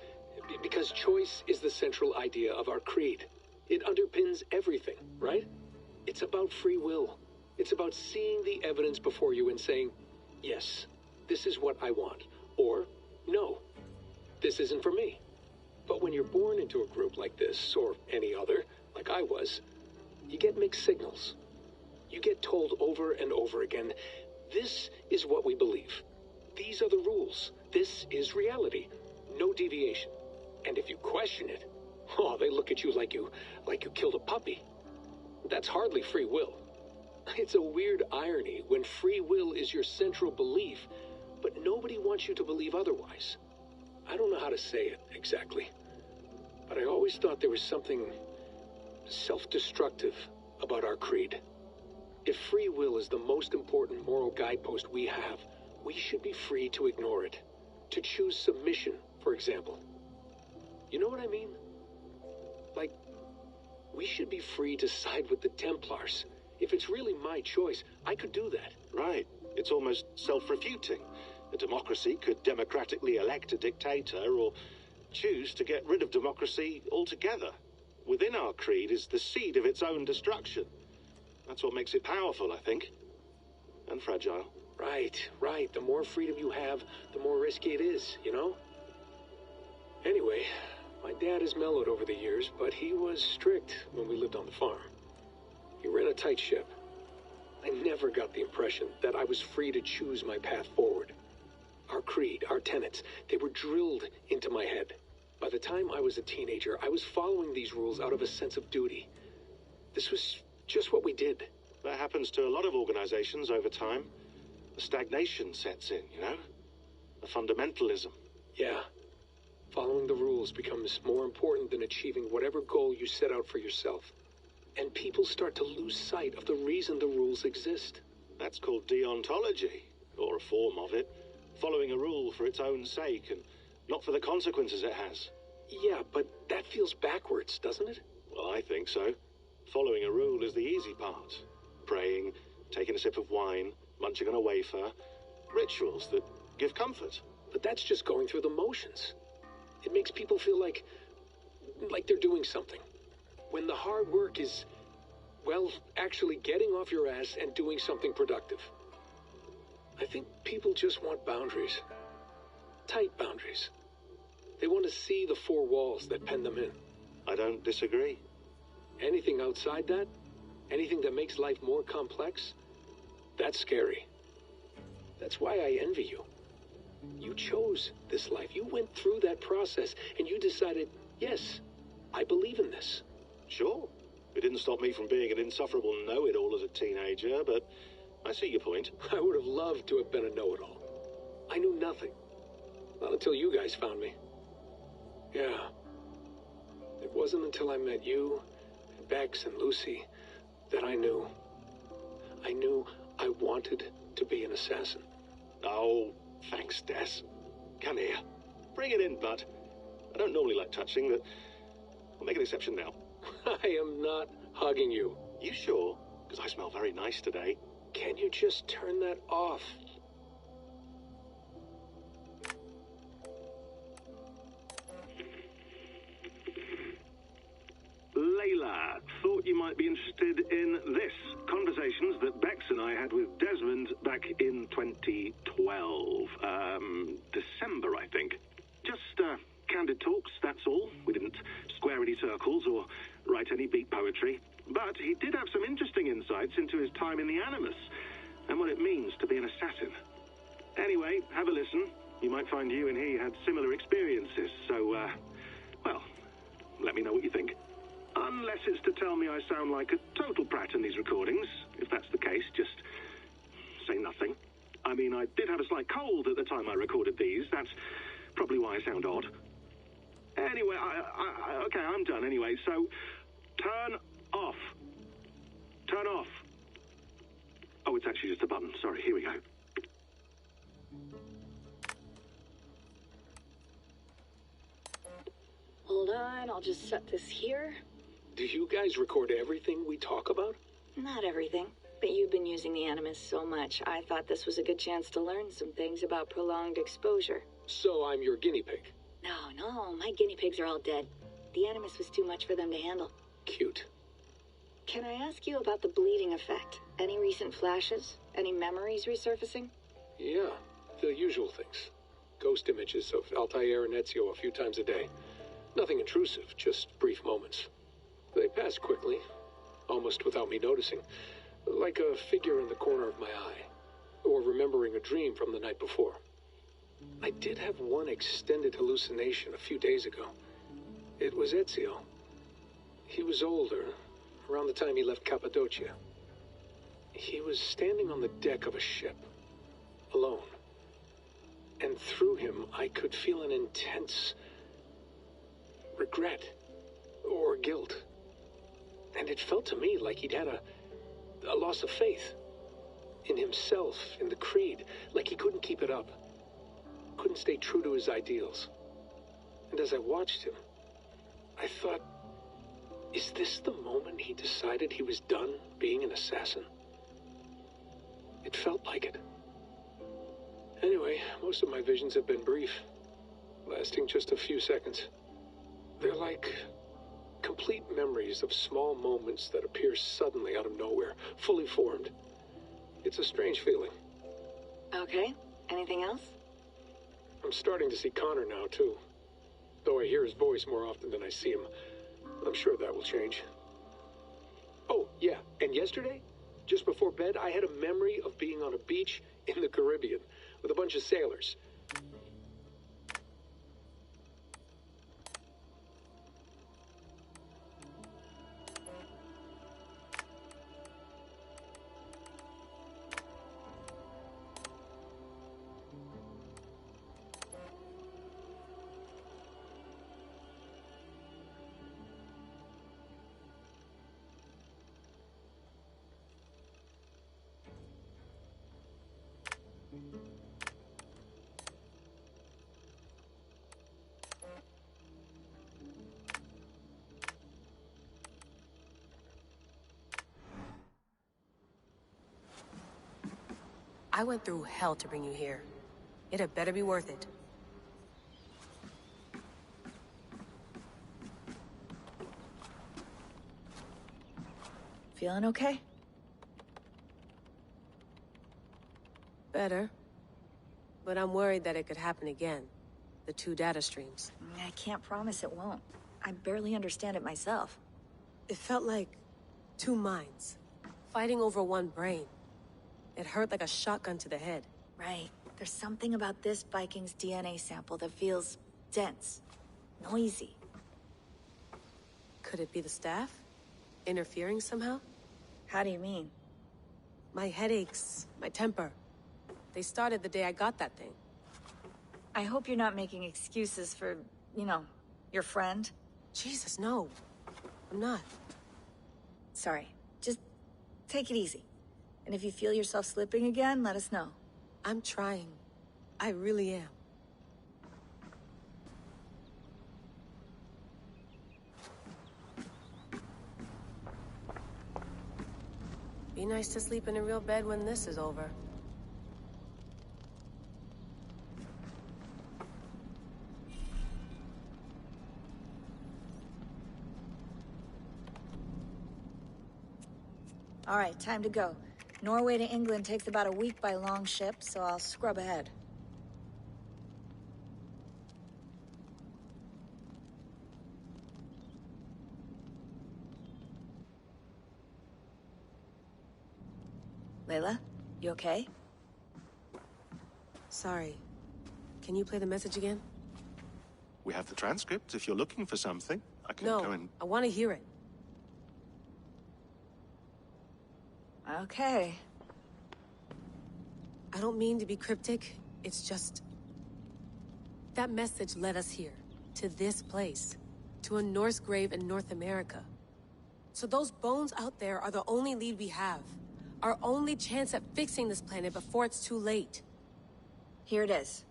choice is the central idea of our creed. It underpins everything, right? It's about free will. It's about seeing the evidence before you and saying, yes, this is what I want, or no, this isn't for me. But when you're born into a group like this, or any other, like I was, you get mixed signals. You get told over and over again, this is what we believe. These are the rules. This is reality. No deviation. And if you question it, oh, they look at you like you killed a puppy. That's hardly free will. It's a weird irony when free will is your central belief, but nobody wants you to believe otherwise. I don't know how to say it exactly, but I always thought there was something self-destructive about our creed. If free will is the most important moral guidepost we have, we should be free to ignore it. To choose submission, for example. You know what I mean? Like, we should be free to side with the Templars. If it's really my choice, I could do that. Right. It's almost self-refuting. A democracy could democratically elect a dictator or choose to get rid of democracy altogether. Within our creed is the seed of its own destruction. That's what makes it powerful, I think. And fragile. Right. The more freedom you have, the more risky it is, you know? Anyway, my dad has mellowed over the years, but he was strict when we lived on the farm. He ran a tight ship. I never got the impression that I was free to choose my path forward. Our creed, our tenets, they were drilled into my head. By the time I was a teenager, I was following these rules out of a sense of duty. This was just what we did. That happens to a lot of organizations over time. A stagnation sets in, you know? A fundamentalism. Yeah. Following the rules becomes more important than achieving whatever goal you set out for yourself. And people start to lose sight of the reason the rules exist. That's called deontology, or a form of it. Following a rule for its own sake and not for the consequences it has. Yeah, but that feels backwards, doesn't it? Well, I think so. Following a rule is the easy part. Praying, taking a sip of wine, munching on a wafer. Rituals that give comfort. But that's just going through the motions. It makes people feel like they're doing something. When the hard work is, well, actually getting off your ass and doing something productive. I think people just want boundaries. Tight boundaries. They want to see the four walls that pen them in. I don't disagree. Anything outside that, anything that makes life more complex, that's scary. That's why I envy you. You chose this life. You went through that process and you decided, yes, I believe in this. Sure. It didn't stop me from being an insufferable know-it-all as a teenager, but I see your point. I would have loved to have been a know-it-all. I knew nothing. Not until you guys found me. Yeah. It wasn't until I met you, and Bex and Lucy, that I knew. I knew I wanted to be an assassin. Oh, thanks, Des. Come here. Bring it in, bud. I don't normally like touching, but I'll make an exception now. I am not hugging you. You sure? Because I smell very nice today. Can you just turn that off? Layla, thought you might be interested in this. Conversations that Bex and I had with Desmond back in 2012. December, I think. Just, candid talks, that's all. We didn't square any circles or write any beat poetry. But he did have some interesting insights into his time in the Animus and what it means to be an assassin. Anyway, have a listen. You might find you and he had similar experiences, so, well, let me know what you think. Unless it's to tell me I sound like a total prat in these recordings. If that's the case, just say nothing. I mean, I did have a slight cold at the time I recorded these. That's probably why I sound odd. Anyway, okay, I'm done anyway, so turn off. Turn off. Oh, it's actually just a button. Sorry, here we go. Hold on, I'll just set this here. Do you guys record everything we talk about? Not everything, but you've been using the Animus so much, I thought this was a good chance to learn some things about prolonged exposure. So I'm your guinea pig? No, my guinea pigs are all dead. The Animus was too much for them to handle. Cute. Can I ask you about the bleeding effect? Any recent flashes? Any memories resurfacing? Yeah, the usual things. Ghost images of Altair and Ezio a few times a day. Nothing intrusive, just brief moments. They pass quickly, almost without me noticing. Like a figure in the corner of my eye. Or remembering a dream from the night before. I did have one extended hallucination a few days ago. It was Ezio. He was older, around the time he left Cappadocia. He was standing on the deck of a ship, alone. And through him, I could feel an intense regret or guilt. And it felt to me like he'd had a loss of faith in himself, in the creed, like he couldn't keep it up, couldn't stay true to his ideals. And as I watched him, I thought, is this the moment he decided he was done being an assassin? It felt like it. Anyway, most of my visions have been brief, lasting just a few seconds. They're like complete memories of small moments that appear suddenly out of nowhere, fully formed. It's a strange feeling. Okay. Anything else? I'm starting to see Connor now, too. Though I hear his voice more often than I see him. I'm sure that will change. Oh, yeah, and yesterday, just before bed, I had a memory of being on a beach in the Caribbean with a bunch of sailors. I went through hell to bring you here. It had better be worth it. Feeling okay? Better. But I'm worried that it could happen again. The two data streams. I can't promise it won't. I barely understand it myself. It felt like two minds, fighting over one brain. It hurt like a shotgun to the head. Right. There's something about this Viking's DNA sample that feels dense, noisy. Could it be the staff? Interfering somehow? How do you mean? My headaches, my temper. They started the day I got that thing. I hope you're not making excuses for, you know, your friend. Jesus, no. I'm not. Sorry. Just take it easy. And if you feel yourself slipping again, let us know. I'm trying. I really am. Be nice to sleep in a real bed when this is over. All right, time to go. Norway to England takes about a week by long ship, so I'll scrub ahead. Layla, you okay? Sorry. Can you play the message again? We have the transcript. If you're looking for something, I can No, go and... I want to hear it. Okay. I don't mean to be cryptic. It's just... that message led us here. To this place. To a Norse grave in North America. So those bones out there are the only lead we have. Our only chance at fixing this planet before it's too late. Here it is.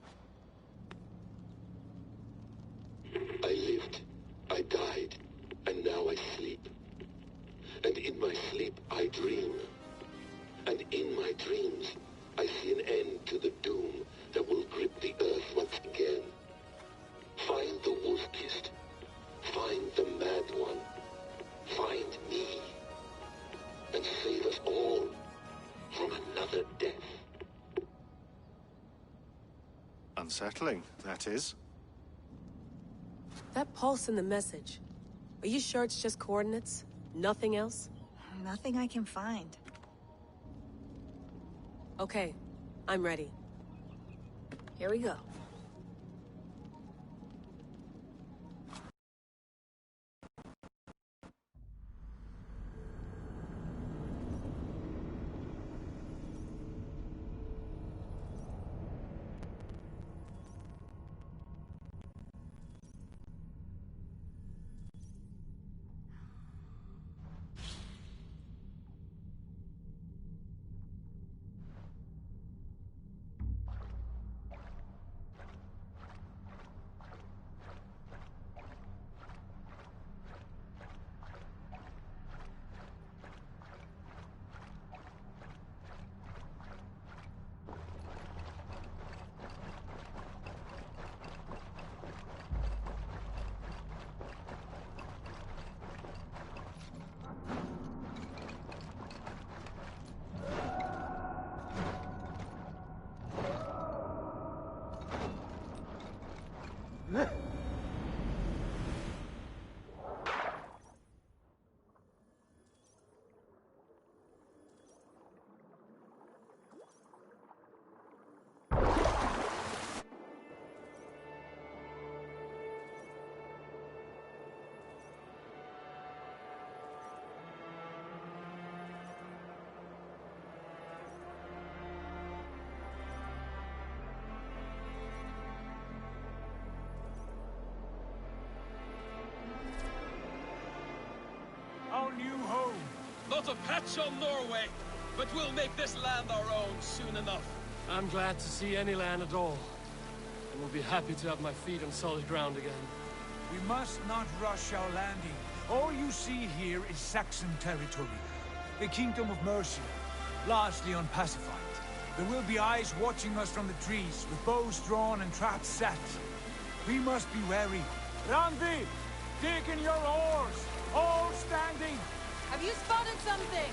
I lived, I died, and now I sleep. And in my sleep, I dream. And in my dreams, I see an end to the doom that will grip the earth once again. Find the wolf-kissed. Find the mad one. Find me. Unsettling, that is. That pulse in the message. Are you sure it's just coordinates? Nothing else? Nothing I can find. Okay, I'm ready. Here we go. Our new home. Not a patch on Norway, but we'll make this land our own soon enough. I'm glad to see any land at all. And will be happy to have my feet on solid ground again. We must not rush our landing. All you see here is Saxon territory. The Kingdom of Mercia, largely unpacified. There will be eyes watching us from the trees, with bows drawn and traps set. We must be wary. Randi, dig in your oars! All standing! Have you spotted something?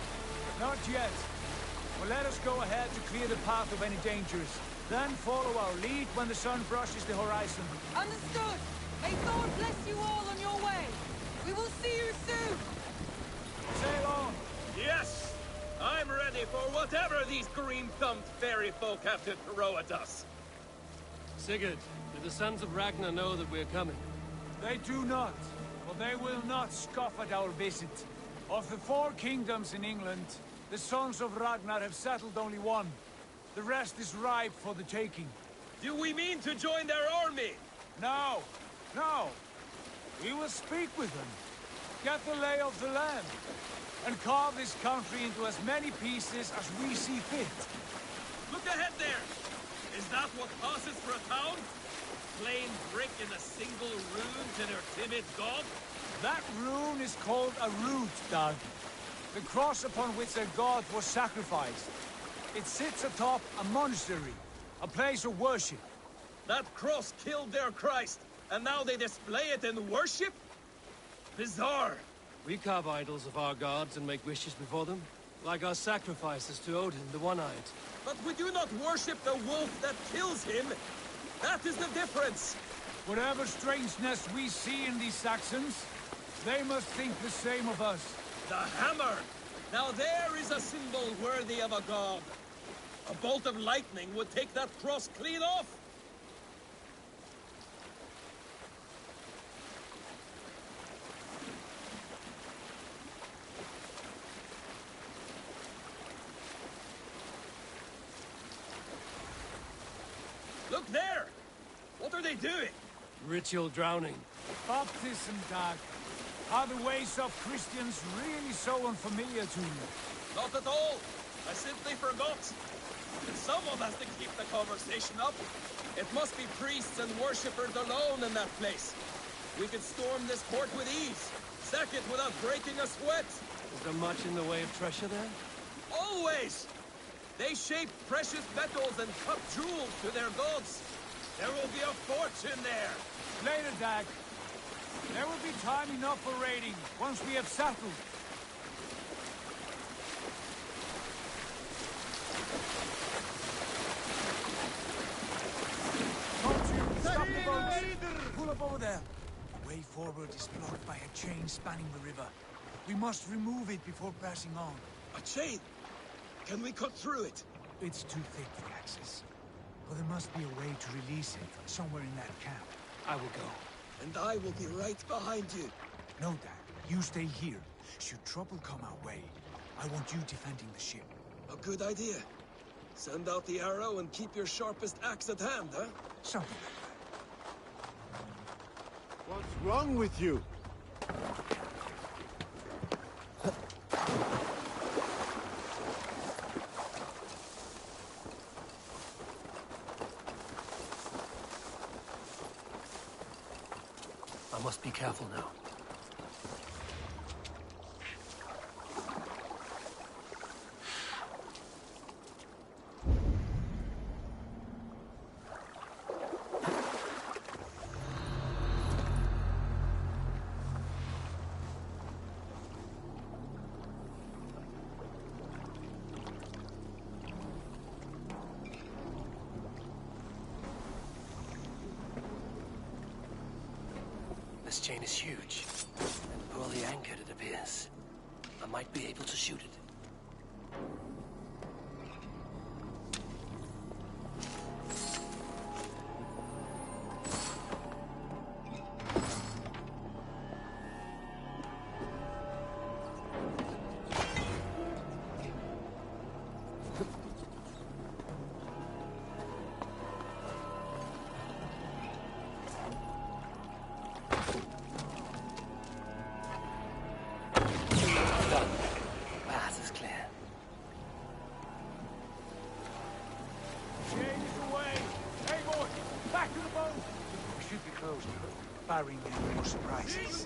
Not yet. Well, let us go ahead to clear the path of any dangers. Then follow our lead when the sun brushes the horizon. Understood. May Thor bless you all on your way. We will see you soon. Sail on. Yes! I'm ready for whatever these green-thumbed fairy folk have to throw at us. Sigurd, do the sons of Ragnar know that we're coming? They do not. But they will not scoff at our visit. Of the 4 kingdoms in England, the sons of Ragnar have settled only one. The rest is ripe for the taking. Do we mean to join their army? No. No. We will speak with them. Get the lay of the land. And carve this country into as many pieces as we see fit. Look ahead there! Is that what passes for a town? Plain brick in a single rune to their timid god? That rune is called a root, Doug. The cross upon which their god was sacrificed. It sits atop a monastery, a place of worship. That cross killed their Christ, and now they display it in worship? Bizarre. We carve idols of our gods and make wishes before them, like our sacrifices to Odin, the One-Eyed. But we do not worship the wolf that kills him. That is the difference! Whatever strangeness we see in these Saxons, they must think the same of us. The hammer! Now there is a symbol worthy of a god. A bolt of lightning would take that cross clean off! Look there! What are they doing? Ritual drowning. Baptism, Doug. Are the ways of Christians really so unfamiliar to you? Not at all. I simply forgot. Someone has to keep the conversation up. It must be priests and worshippers alone in that place. We could storm this port with ease. Sack it without breaking a sweat. Is there much in the way of treasure there? Always! They shape precious metals and cut jewels to their gods. There will be a fortune there. Later, Dag. There will be time enough for raiding, once we have settled. Come pull up over there. The way forward is blocked by a chain spanning the river. We must remove it before passing on. A chain? Can we cut through it? It's too thick for access. But there must be a way to release it somewhere in that camp. I will go. And I will be right behind you. No, Dad. You stay here. Should trouble come our way, I want you defending the ship. A good idea. Send out the arrow and keep your sharpest axe at hand, huh? Something. What's wrong with you? I must be careful now. This chain is huge, and poorly anchored, it appears. I might be able to shoot it. Barring any more surprises.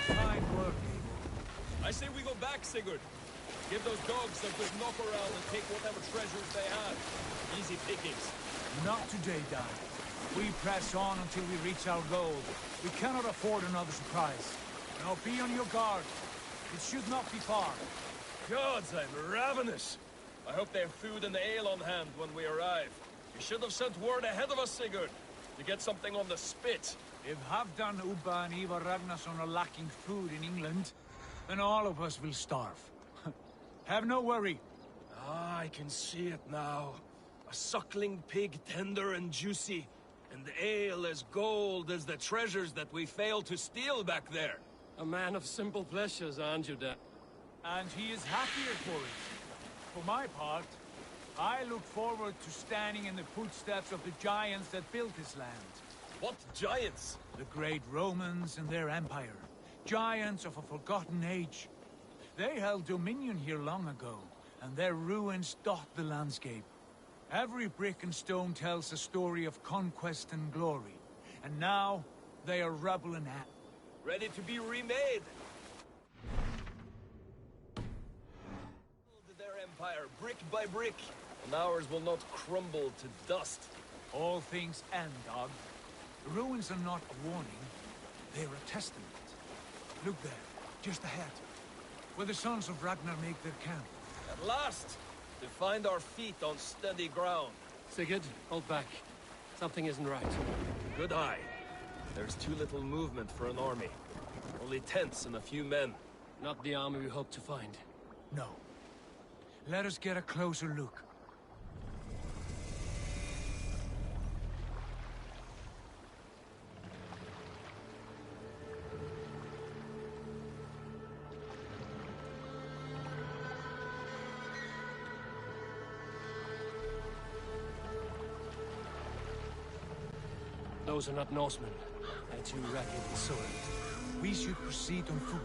Fine work, I say we go back, Sigurd. Give those dogs a good knock around and take whatever treasures they have. Easy pickings. Not today, Dad. We press on until we reach our goal. We cannot afford another surprise. Now be on your guard. It should not be far. Gods, I'm ravenous. I hope they have food and ale on hand when we arrive. You should have sent word ahead of us, Sigurd, to get something on the spit. If Halfdan, Ubba and Ivar Ragnarsson are lacking food in England, then all of us will starve. Have no worry. Ah, I can see it now. A suckling pig, tender and juicy, and ale as gold as the treasures that we failed to steal back there. A man of simple pleasures, aren't you, Dad? And he is happier for it. For my part, I look forward to standing in the footsteps of the giants that built this land. What giants? The great Romans and their empire. Giants of a forgotten age. They held dominion here long ago, and their ruins dot the landscape. Every brick and stone tells a story of conquest and glory. And now, they are rubble and ash. Ready to be remade. Their empire, brick by brick, and ours will not crumble to dust. All things end, dog. The ruins are not a warning. They are a testament. Look there, just ahead, where the sons of Ragnar make their camp. At last! To find our feet on steady ground. Sigurd, hold back. Something isn't right. Good eye. There's too little movement for an army. Only tents and a few men. Not the army we hope to find. No. Let us get a closer look. Those are not Norsemen. They're too ragged and soiled. We should proceed on foot,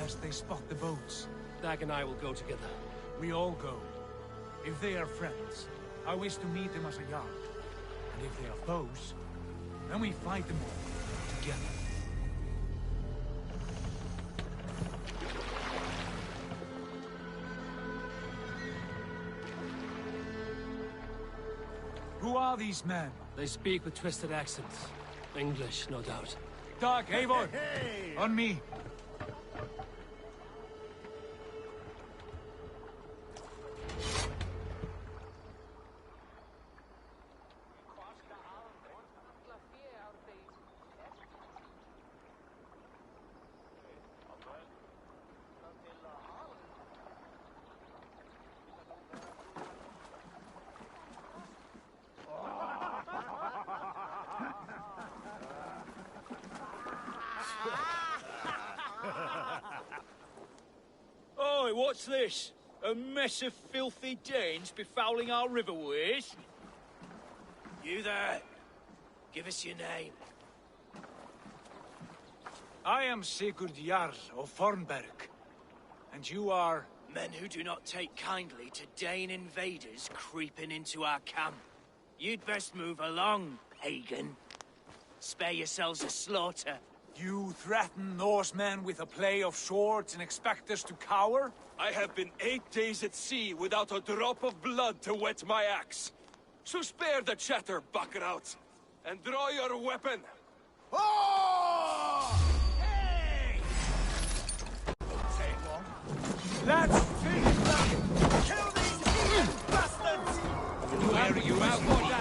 lest they spot the boats. Dag and I will go together. We all go. If they are friends, I wish to meet them as a yard. And if they are foes, then we fight them all, together. Who are these men? They speak with twisted accents. English, no doubt. Doc, Eivor! On me! Oi, what's this? A mess of filthy Danes befouling our riverways? You there. Give us your name. I am Sigurd Jarl of Fornberg. And you are... Men who do not take kindly to Dane invaders creeping into our camp. You'd best move along, pagan. Spare yourselves a slaughter. You threaten Norsemen with a play of swords and expect us to cower? I have been 8 days at sea without a drop of blood to wet my axe. So spare the chatter, Buckerout, and draw your weapon. Oh! Hey! Take one. Let's finish them! Kill these evil bastards! Where are you out for now?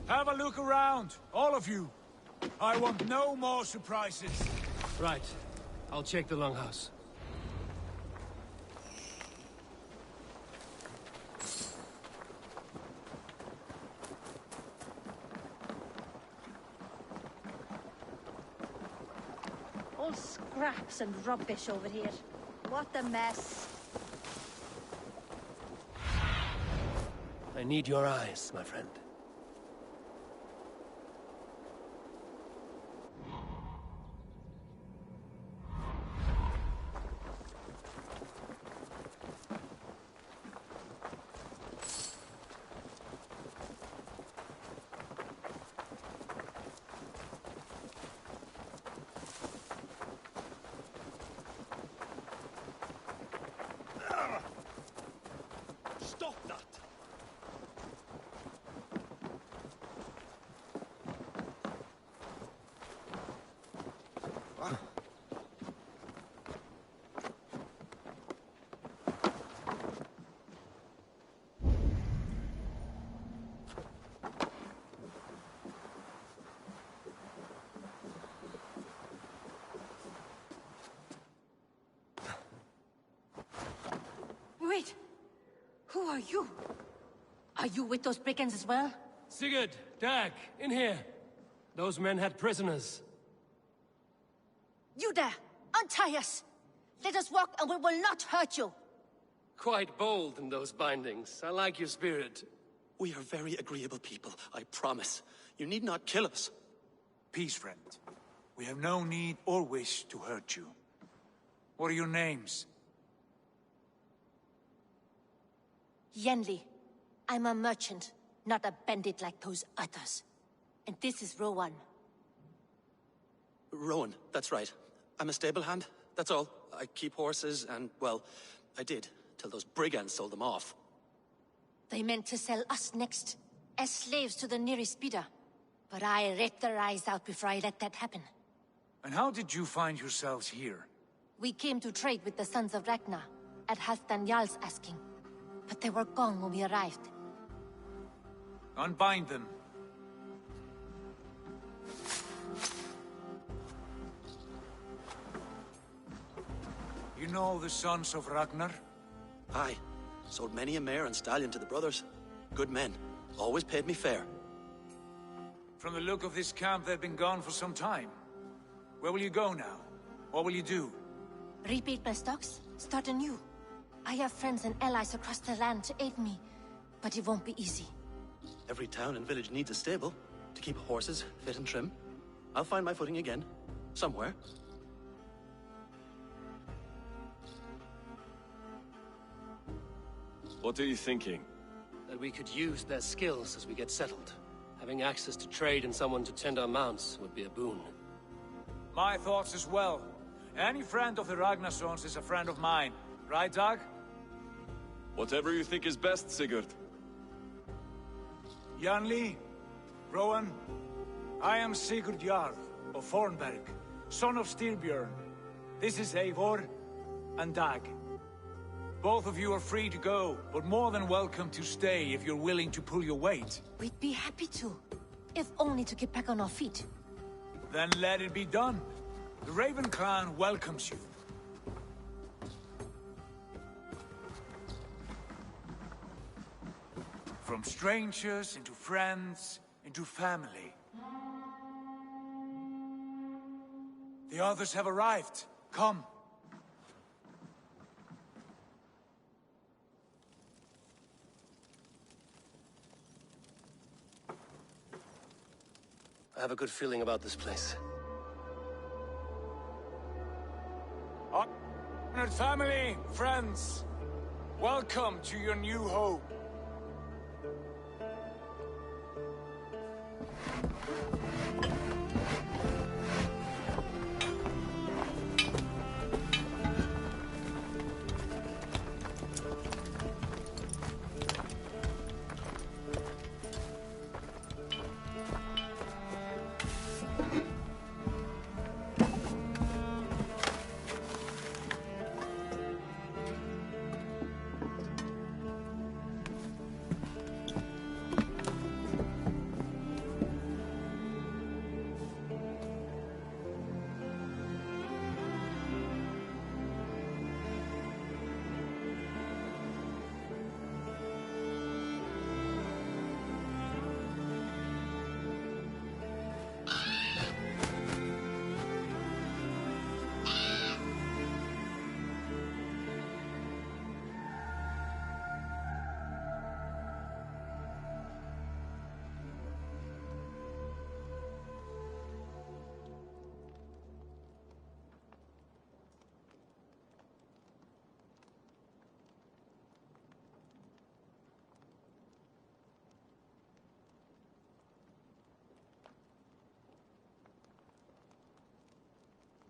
Have a look around, all of you. I want no more surprises. Right. I'll check the longhouse. All scraps and rubbish over here. What a mess. I need your eyes, my friend. Stop that! are you? Are you with those brigands as well? Sigurd, Dag, in here. Those men had prisoners. You there! Untie us! Let us walk and we will not hurt you! Quite bold in those bindings. I like your spirit. We are very agreeable people, I promise. You need not kill us. Peace, friend. We have no need or wish to hurt you. What are your names? Yenli. I'm a merchant, not a bandit like those others. And this is Rowan. Rowan, that's right. I'm a stable hand, that's all. I keep horses and, well, I did, till those brigands sold them off. They meant to sell us next, as slaves to the nearest bidder. But I ripped their eyes out before I let that happen. And how did you find yourselves here? We came to trade with the Sons of Ragnar, at Halfdan Jarl's asking. But they were gone when we arrived. Unbind them. You know the Sons of Ragnar? Aye. Sold many a mare and stallion to the brothers. Good men. Always paid me fair. From the look of this camp, they've been gone for some time. Where will you go now? What will you do? Rebuild my stocks? Start anew. I have friends and allies across the land to aid me, but it won't be easy. Every town and village needs a stable to keep horses fit and trim. I'll find my footing again. Somewhere. What are you thinking? That we could use their skills as we get settled. Having access to trade and someone to tend our mounts would be a boon. My thoughts as well. Any friend of the Ragnarsons is a friend of mine. Right, Dag? Whatever you think is best, Sigurd. Janli, Rowan, I am Sigurd Jarl of Fornberg, son of Styrbjörn. This is Eivor and Dag. Both of you are free to go, but more than welcome to stay if you're willing to pull your weight. We'd be happy to, if only to get back on our feet. Then let it be done. The Raven clan welcomes you. From strangers, into friends, into family. The others have arrived. Come. I have a good feeling about this place. Honored family, friends, welcome to your new home.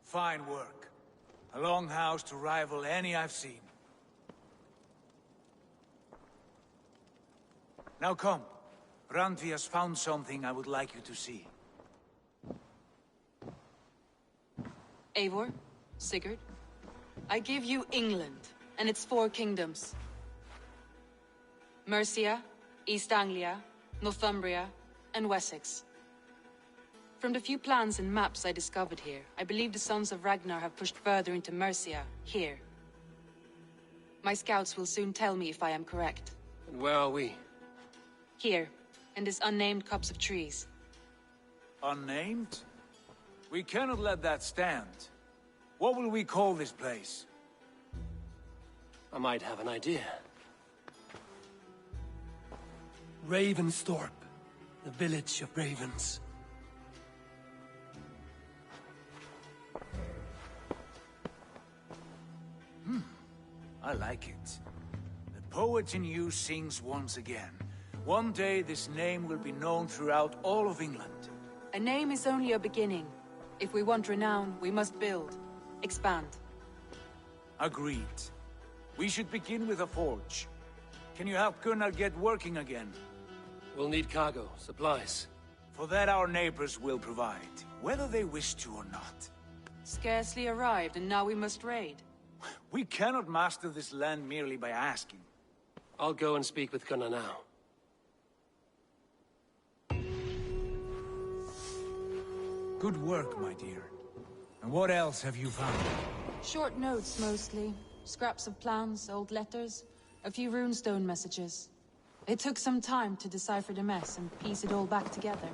Fine work. A longhouse to rival any I've seen. Now come. Randvi has found something I would like you to see. Eivor, Sigurd, I give you England and its 4 kingdoms. Mercia, East Anglia, Northumbria, and Wessex. From the few plans and maps I discovered here, I believe the Sons of Ragnar have pushed further into Mercia, here. My scouts will soon tell me if I am correct. And where are we? Here, in this unnamed copse of trees. Unnamed? We cannot let that stand. What will we call this place? I might have an idea. Ravensthorpe, the village of ravens. I like it. The poet in you sings once again. One day this name will be known throughout all of England. A name is only a beginning. If we want renown, we must build. Expand. Agreed. We should begin with a forge. Can you help Gunnar get working again? We'll need cargo, supplies. For that our neighbors will provide, whether they wish to or not. Scarcely arrived, and now we must raid. We cannot master this land merely by asking. I'll go and speak with Gunnar now. Good work, my dear. And what else have you found? Short notes, mostly. Scraps of plans, old letters, a few runestone messages. It took some time to decipher the mess and piece it all back together.